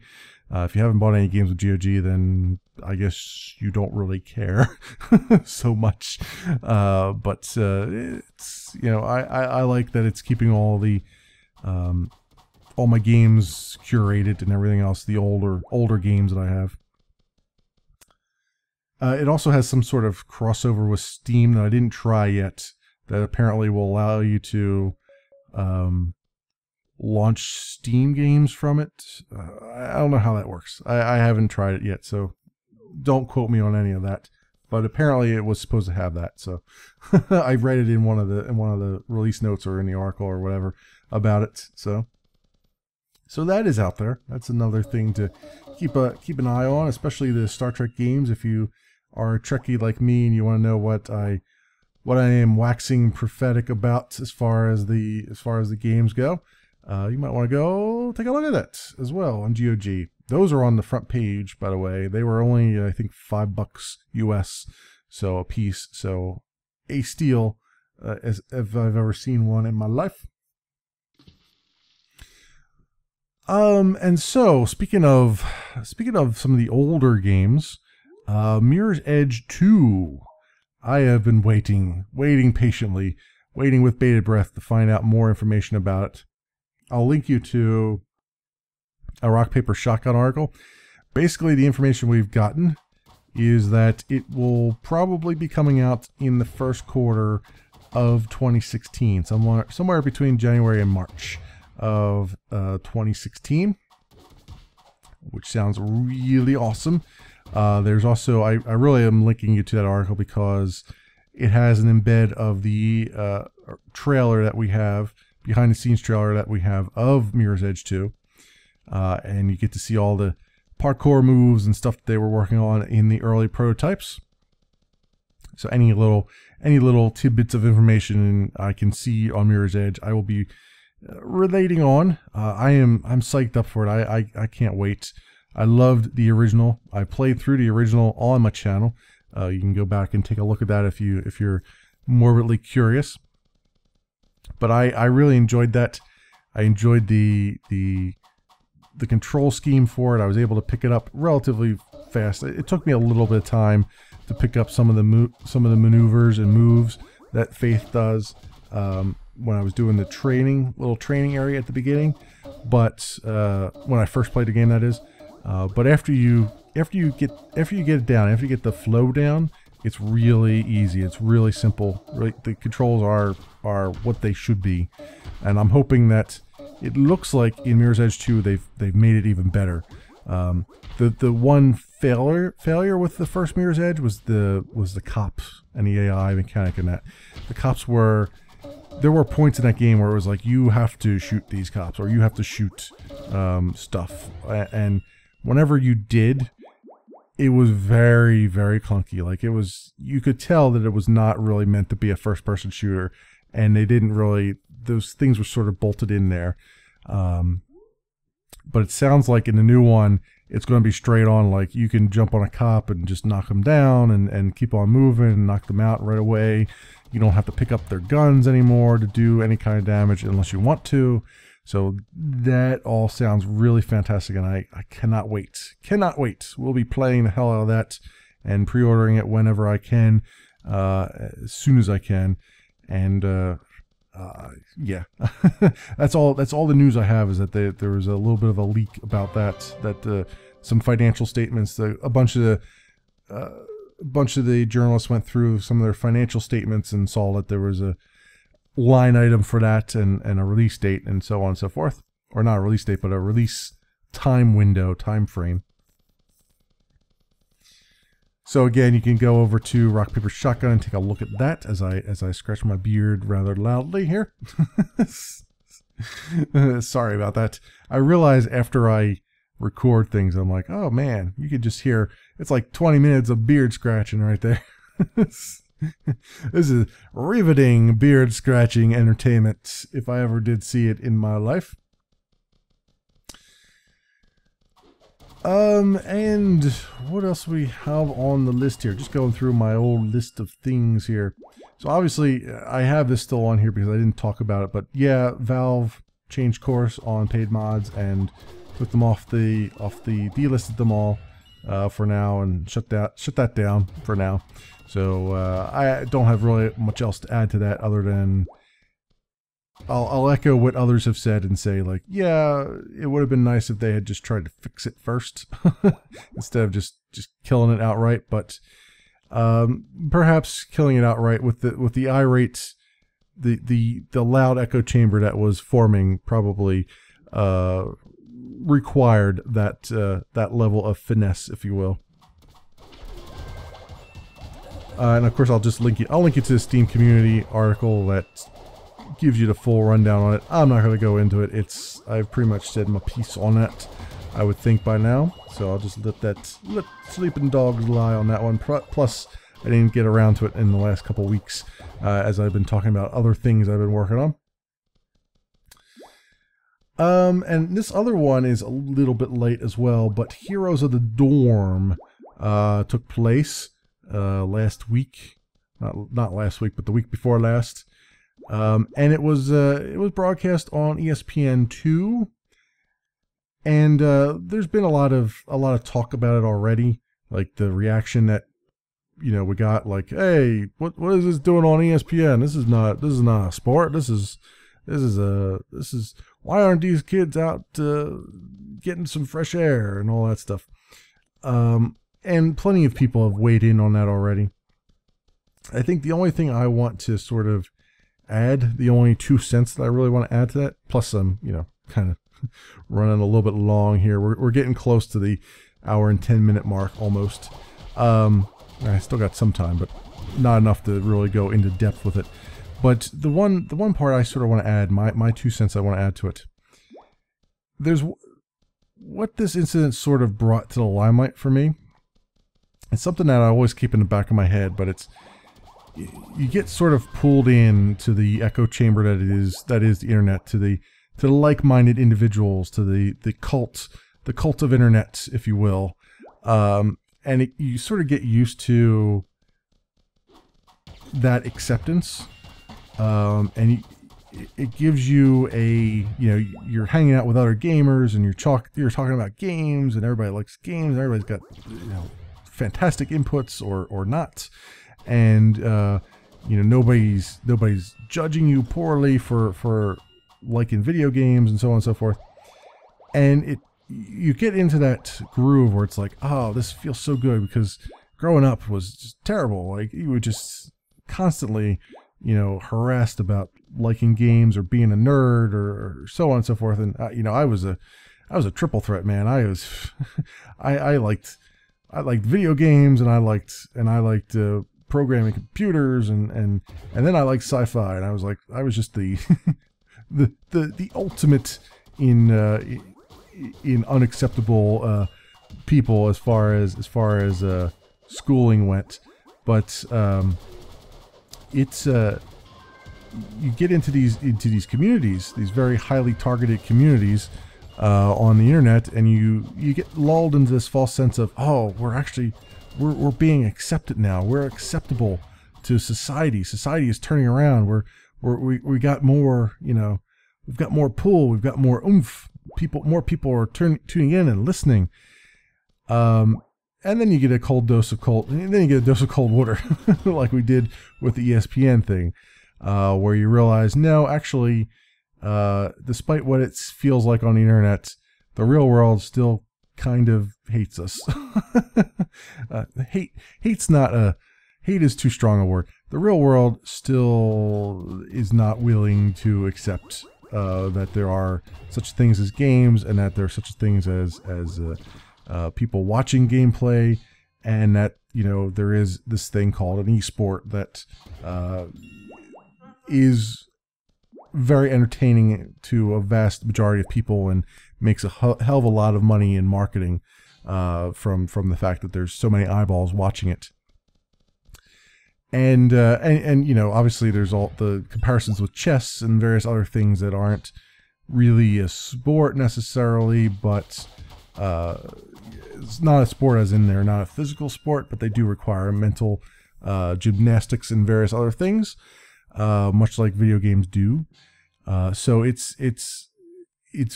If you haven't bought any games with GOG, then I guess you don't really care so much. But it's, you know, I like that it's keeping all the all my games curated and everything else, the older games that I have. It also has some sort of crossover with Steam that I didn't try yet, that apparently will allow you to launch Steam games from it. I don't know how that works. I haven't tried it yet, so don't quote me on any of that. But apparently it was supposed to have that, so I read it in one of the release notes or in the article or whatever about it. So that is out there. That's another thing to keep an eye on, especially the Star Trek games. If you are a Trekkie like me and you want to know what I am waxing prophetic about as far as the games go, you might want to go take a look at that as well on GOG. Those are on the front page, by the way. They were only, I think, $5 US, so a piece. So a steal, as if I've ever seen one in my life. And so speaking of some of the older games, Mirror's Edge 2. I have been waiting patiently, waiting with bated breath to find out more information about it. I'll link you to a Rock Paper Shotgun article. Basically, the information we've gotten is that it will probably be coming out in the first quarter of 2016, somewhere between January and March of 2016, which sounds really awesome. There's also, I really am linking you to that article because it has an embed of the trailer that we have, behind the scenes trailer that we have of Mirror's Edge 2. And you get to see all the parkour moves and stuff that they were working on in the early prototypes. So any little tidbits of information I can see on Mirror's Edge, I will be relating on. I'm psyched up for it. I can't wait. I loved the original. I played through the original on my channel. You can go back and take a look at that if you're morbidly curious. But I really enjoyed that. I enjoyed the control scheme for it. I was able to pick it up relatively fast. It took me a little bit of time to pick up some of the maneuvers and moves that Faith does when I was doing the little training area at the beginning. But when I first played the game, that is. But after you get it down, after you get the flow down, it's really easy. It's really simple. Really, the controls are what they should be, and I'm hoping that it looks like in Mirror's Edge 2 they've made it even better. The one failure with the first Mirror's Edge was the cops and the AI mechanic in that. The cops there were points in that game where it was like, you have to shoot these cops, or you have to shoot stuff, and whenever you did, it was very, very clunky. Like, you could tell that it was not really meant to be a first-person shooter, and they didn't really, those things were sort of bolted in there. But it sounds like in the new one, it's going to be straight on, like you can jump on a cop and just knock them down and keep on moving and knock them out right away. You don't have to pick up their guns anymore to do any kind of damage unless you want to. So that all sounds really fantastic, and I cannot wait. Cannot wait. We'll be playing the hell out of that and pre-ordering it whenever I can, as soon as I can. And yeah, that's all the news I have, is that there was a little bit of a leak about that some financial statements, a bunch of the journalists went through some of their financial statements and saw that there was a line item for that and a release date and so on and so forth. Or not a release date, but a release time frame. So again, you can go over to Rock Paper Shotgun and take a look at that as I scratch my beard rather loudly here. Sorry about that. I realize after I record things, I'm like, oh man, you could just hear, it's like 20 minutes of beard scratching right there. This is riveting beard scratching entertainment, if I ever did see it in my life. And what else we have on the list here? Just going through my old list of things here. So obviously I have this still on here because I didn't talk about it, but yeah, Valve changed course on paid mods and took them off the delisted them all for now, and shut that down for now. So I don't have really much else to add to that, other than I'll echo what others have said and say, like, yeah, it would have been nice if they had just tried to fix it first instead of just killing it outright. But perhaps killing it outright with the irate, the loud echo chamber that was forming probably required that level of finesse, if you will. And of course, I'll link you to the Steam community article that gives you the full rundown on it. I'm not going to go into it. I've pretty much said my piece on that, I would think, by now. So I'll just let sleeping dogs lie on that one. Plus, I didn't get around to it in the last couple weeks, as I've been talking about other things I've been working on. And this other one is a little bit late as well, but Heroes of the Dorm took place last week. Not last week, but the week before last. And it was broadcast on ESPN2, and there's been a lot of talk about it already, like the reaction that we got, like, hey, what is this doing on ESPN? This is not a sport. This is why aren't these kids out getting some fresh air and all that stuff? And plenty of people have weighed in on that already. I think the only thing I want to sort of add, the only 2 cents that I really want to add to that, plus I'm kind of running a little bit long here. We're getting close to the hour and 10-minute mark almost. I still got some time, but not enough to really go into depth with it. But the one part I sort of want to add, my 2 cents I want to add to it. There's what this incident sort of brought to the limelight for me. It's something that I always keep in the back of my head, but it's, you get sort of pulled in to the echo chamber that is the internet, to the like-minded individuals, to the cult of internet, if you will, and you sort of get used to that acceptance, and it gives you you're hanging out with other gamers, and you're talking about games, and everybody likes games, and everybody's got fantastic inputs or not. And nobody's judging you poorly for liking video games and so on and so forth. And you get into that groove where it's like, oh, this feels so good, because growing up was just terrible. Like, you were just constantly harassed about liking games or being a nerd or so on and so forth. And I was a triple threat, man. I liked video games, and I liked programming computers, and then I liked sci-fi, and I was just the the ultimate in unacceptable people as far as schooling went. But it's you get into these communities, these very highly targeted communities on the internet, and you get lulled into this false sense of, oh, we're being accepted now. We're acceptable to society. Society is turning around. We got more, we've got more pull. We've got more oomph. More people are tuning in and listening. And then you get a cold dose of cold water, like we did with the ESPN thing, where you realize, no, actually, despite what it feels like on the internet, the real world still kind of hates us. Hate is too strong a word. The real world still is not willing to accept that there are such things as games, and that there are such things as people watching gameplay, and that there is this thing called an e-sport that is very entertaining to a vast majority of people, and makes a hell of a lot of money in marketing from the fact that there's so many eyeballs watching it. And obviously there's all the comparisons with chess and various other things that aren't really a sport necessarily, but it's not a sport as in they're not a physical sport, but they do require mental gymnastics and various other things, much like video games do. So it's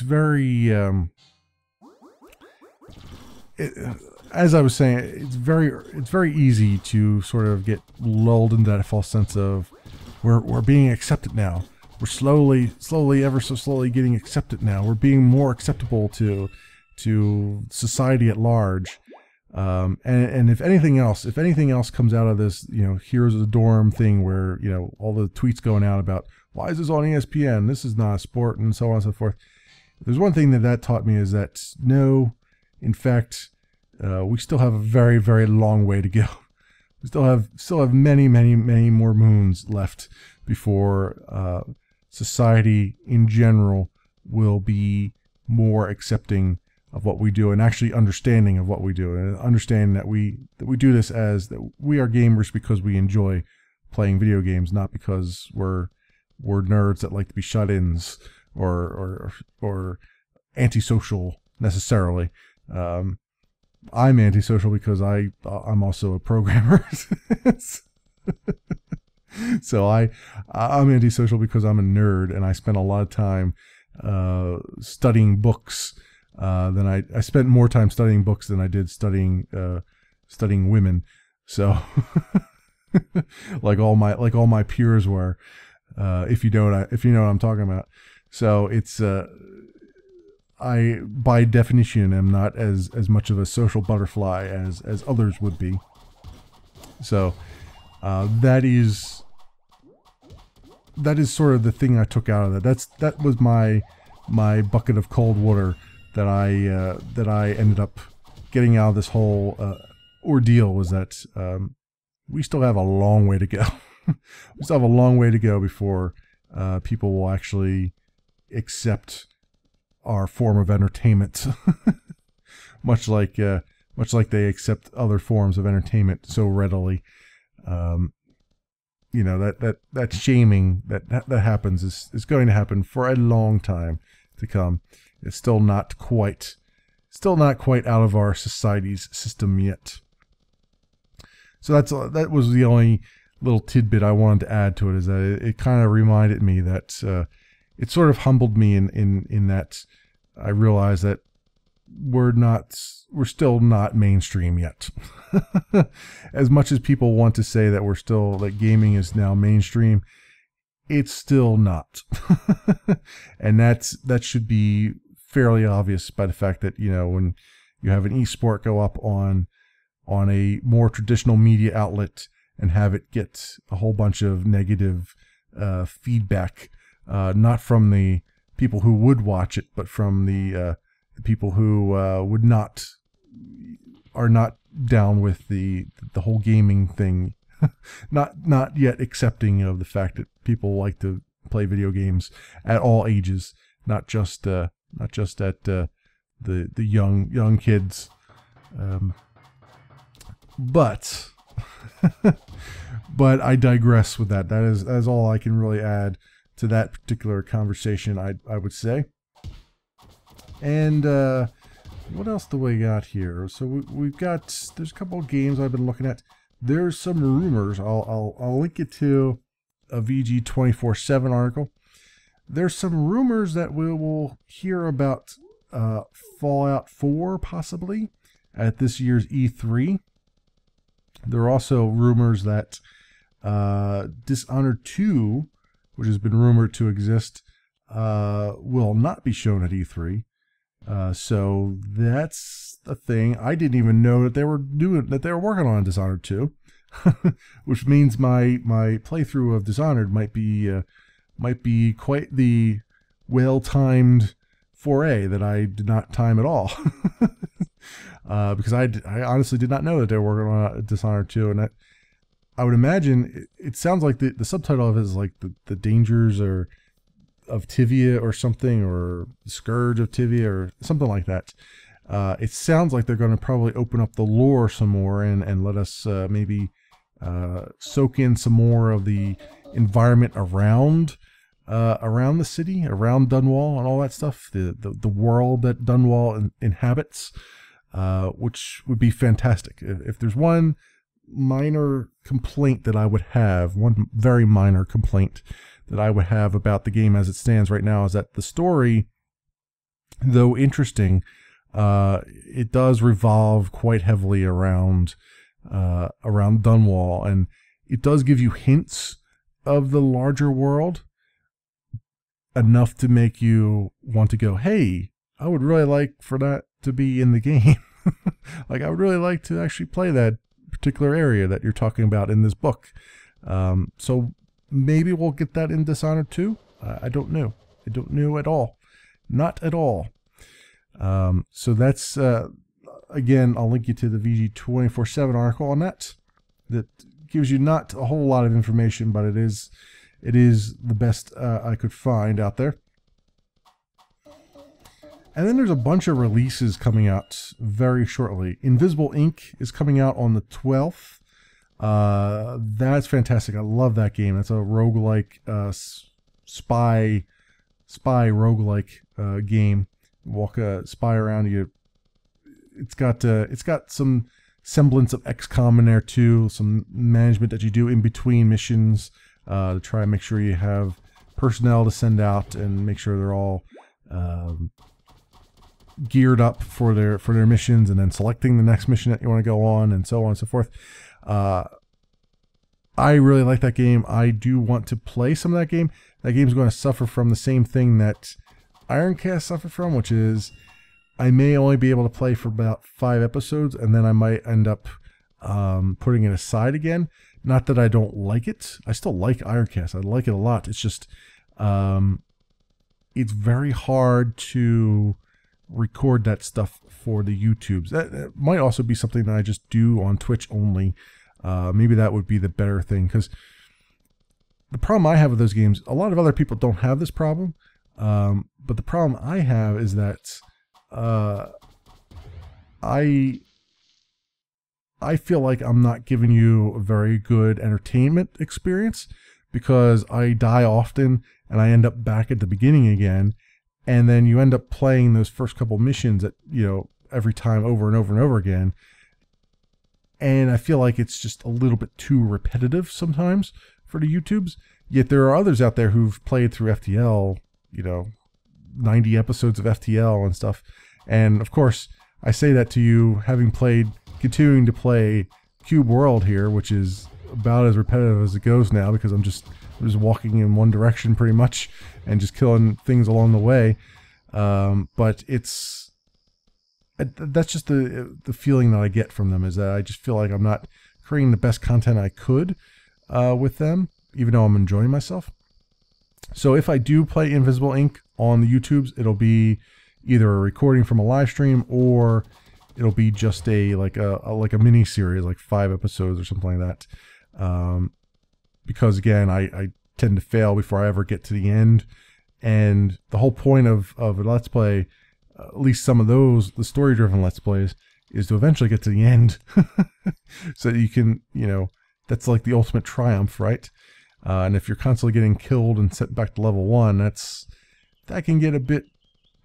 very as I was saying, it's very easy to sort of get lulled into that false sense of we're being accepted now. We're slowly, ever so slowly getting accepted now. We're being more acceptable to society at large. And if anything else comes out of this, here's the dorm thing where, all the tweets going out about, why is this on ESPN? This is not a sport, and so on and so forth. There's one thing that taught me, is that no, in fact, we still have a very, very long way to go. We still have many, many, many more moons left before society in general will be more accepting of what we do, and actually understanding of what we do, and understanding that we do this that we are gamers because we enjoy playing video games, not because we're nerds that like to be shut-ins or antisocial necessarily. I'm antisocial because I'm also a programmer. So I'm antisocial because I'm a nerd, and I spend a lot of time studying books. I spent more time studying books than I did studying women. So like all my peers were, if you know what I'm talking about. So it's I by definition am not as much of a social butterfly as others would be. So that is sort of the thing I took out of that. That was my bucket of cold water that I ended up getting out of this whole ordeal was that we still have a long way to go. We still have a long way to go before people will actually accept our form of entertainment, much like they accept other forms of entertainment so readily. You know, that shaming that happens is going to happen for a long time to come. It's still not quite out of our society's system yet. So that was the only little tidbit I wanted to add to it, is that it kind of reminded me that it sort of humbled me in that I realized that we're still not mainstream yet. As much as people want to say that gaming is now mainstream, it's still not. And that should be fairly obvious by the fact that, you know, when you have an esport go up on a more traditional media outlet and have it get a whole bunch of negative feedback, not from the people who would watch it, but from the people who are not down with the whole gaming thing, not yet accepting of the fact that people like to play video games at all ages, not just at the young kids. But I digress with that. That is all I can really add to that particular conversation, I would say. And what else do we got here? So there's a couple of games I've been looking at. There's some rumors. I'll link it to a VG 24/7 article. There's some rumors that we will hear about Fallout 4 possibly at this year's E3. There are also rumors that Dishonored 2, which has been rumored to exist, will not be shown at E3. So that's a thing. I didn't even know that they were working on Dishonored 2, which means my playthrough of Dishonored might be quite the well-timed foray that I did not time at all. Because I honestly did not know that they were working on Dishonored 2, and I would imagine it sounds like the subtitle of it is like the dangers of Tivia or something, or the scourge of Tivia or something like that. It sounds like they're going to probably open up the lore some more and let us maybe soak in some more of the environment around the city, around Dunwall and all that stuff, the world that Dunwall inhabits, which would be fantastic. If there's one minor complaint that I would have, one very minor complaint that I would have about the game as it stands right now, is that the story, though interesting, it does revolve quite heavily around Dunwall, and it does give you hints of the larger world, enough to make you want to go, hey, I would really like for that to be in the game. Like, I would really like to actually play that particular area that you're talking about in this book. So maybe we'll get that in Dishonored 2. I don't know. I don't know at all. Not at all. So that's, again, I'll link you to the VG 24/7 article on that. That gives you not a whole lot of information, but it is the best I could find out there. And then there's a bunch of releases coming out very shortly. Invisible Ink is coming out on the 12th. That's fantastic. I love that game. It's a roguelike spy roguelike game. Walk a spy around you. It's got some semblance of XCOM in there too. Some management that you do in between missions to try and make sure you have personnel to send out and make sure they're all geared up for their missions, and then selecting the next mission that you want to go on, and so on and so forth. I really like that game. I do want to play some of that game. That game's going to suffer from the same thing that Ironcast suffered from, which is I may only be able to play for about 5 episodes, and then I might end up putting it aside again. Not that I don't like it. I still like Ironcast. I like it a lot. It's just it's very hard to record that stuff for the YouTubes. That might also be something that I just do on Twitch only. Maybe that would be the better thing, because the problem I have with those games, a lot of other people don't have this problem, but the problem I have is that I feel like I'm not giving you a very good entertainment experience, because I die often and I end up back at the beginning again, and then you end up playing those first couple missions at, you know, every time over and over and over again, and I feel like it's just a little bit too repetitive sometimes for the YouTubes. Yet there are others out there who've played through FTL, you know, 90 episodes of FTL and stuff, and of course I say that to you having continuing to play Cube World here, which is about as repetitive as it goes now, because I'm just walking in one direction pretty much and just killing things along the way. But that's just the feeling that I get from them, is that I just feel like I'm not creating the best content I could with them, even though I'm enjoying myself. So if I do play Invisible Ink on the YouTubes, it'll be either a recording from a live stream, or it'll be just like a mini series, like 5 episodes or something like that. Because again, I tend to fail before I ever get to the end, and the whole point of a Let's Play, at least some of those, the story-driven Let's Plays, is to eventually get to the end, so that you can, you know, that's like the ultimate triumph, right? And if you're constantly getting killed and sent back to level 1, that can get a bit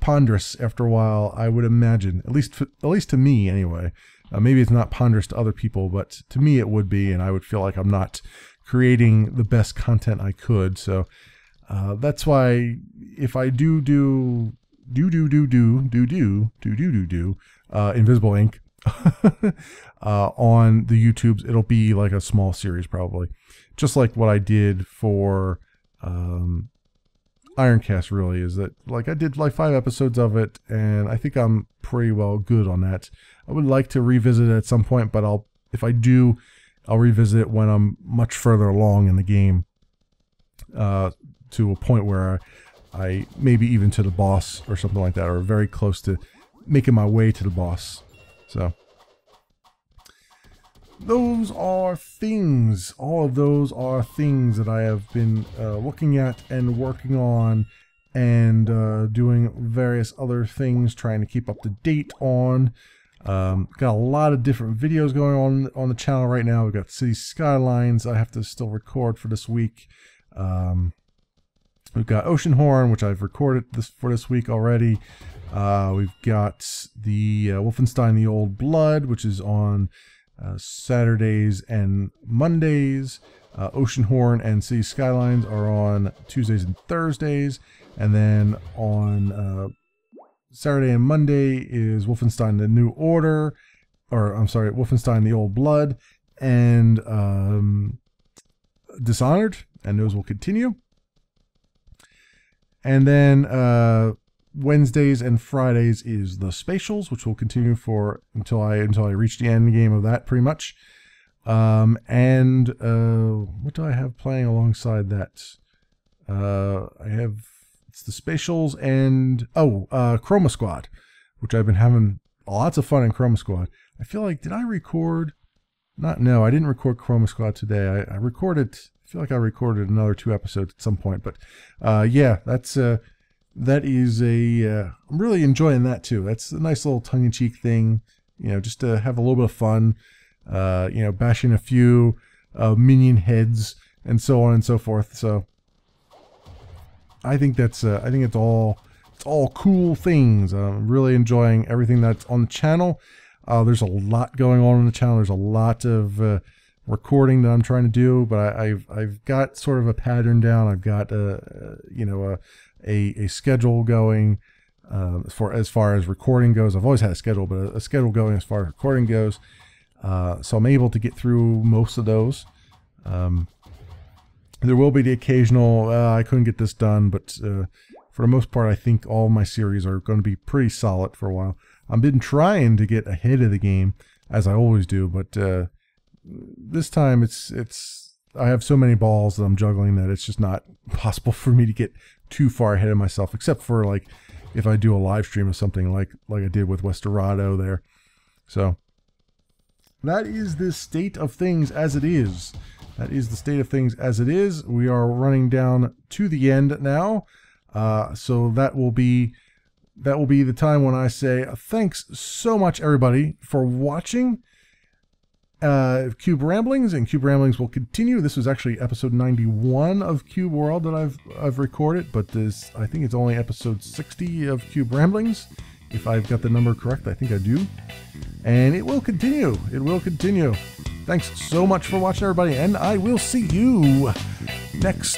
ponderous after a while, I would imagine. At least to me, anyway. Maybe it's not ponderous to other people, but to me it would be, and I would feel like I'm not creating the best content I could. So that's why if I do Invisible Ink on the YouTubes, it'll be like a small series probably, just like what I did for Ironcast. Really, is that like I did like 5 episodes of it, and I think I'm pretty well good on that. I would like to revisit it at some point, but if I do, I'll revisit it when I'm much further along in the game, to a point where I maybe even to the boss or something like that, or very close to making my way to the boss. So those are things, all of those are things that I have been looking at and working on, and doing various other things, trying to keep up to date on. Got a lot of different videos going on the channel right now. We've got City Skylines I have to still record for this week. We've got Oceanhorn, which I've recorded for this week already. We've got the Wolfenstein The Old Blood, which is on Saturdays and Mondays. Oceanhorn and City Skylines are on Tuesdays and Thursdays. And then on Saturday and Monday is Wolfenstein The New Order, or I'm sorry, Wolfenstein The Old Blood, and Dishonored, and those will continue. And then Wednesdays and Fridays is the Spatials, which will continue for until I reach the end game of that, pretty much. And what do I have playing alongside that? It's the Spatials and Chroma Squad, which I've been having lots of fun in Chroma Squad. I feel like, did I record? No, I didn't record Chroma Squad today. I recorded. I feel like I recorded another 2 episodes at some point, but yeah, that is I'm really enjoying that too. That's a nice little tongue-in-cheek thing, you know, just to have a little bit of fun, you know, bashing a few minion heads and so on and so forth. So I think it's all cool things. I'm really enjoying everything that's on the channel. There's a lot going on the channel. There's a lot of recording that I'm trying to do, but I've got sort of a pattern down. I've got you know, a schedule going as far as recording goes. I've always had a schedule, but a schedule going as far as recording goes. So I'm able to get through most of those. There will be the occasional I couldn't get this done, but for the most part, I think all my series are going to be pretty solid for a while. I've been trying to get ahead of the game, as I always do, but this time I have so many balls that I'm juggling that it's just not possible for me to get too far ahead of myself, except for like if I do a live stream of something like I did with Westerado there. So that is the state of things as it is. That is the state of things as it is. We are running down to the end now. So that will be the time when I say thanks so much, everybody, for watching Cube Ramblings, and Cube Ramblings will continue. This was actually episode 91 of Cube World that I've recorded, but this, I think it's only episode 60 of Cube Ramblings, if I've got the number correct. I think I do. And it will continue. It will continue. Thanks so much for watching, everybody, and I will see you next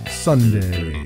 Sunday.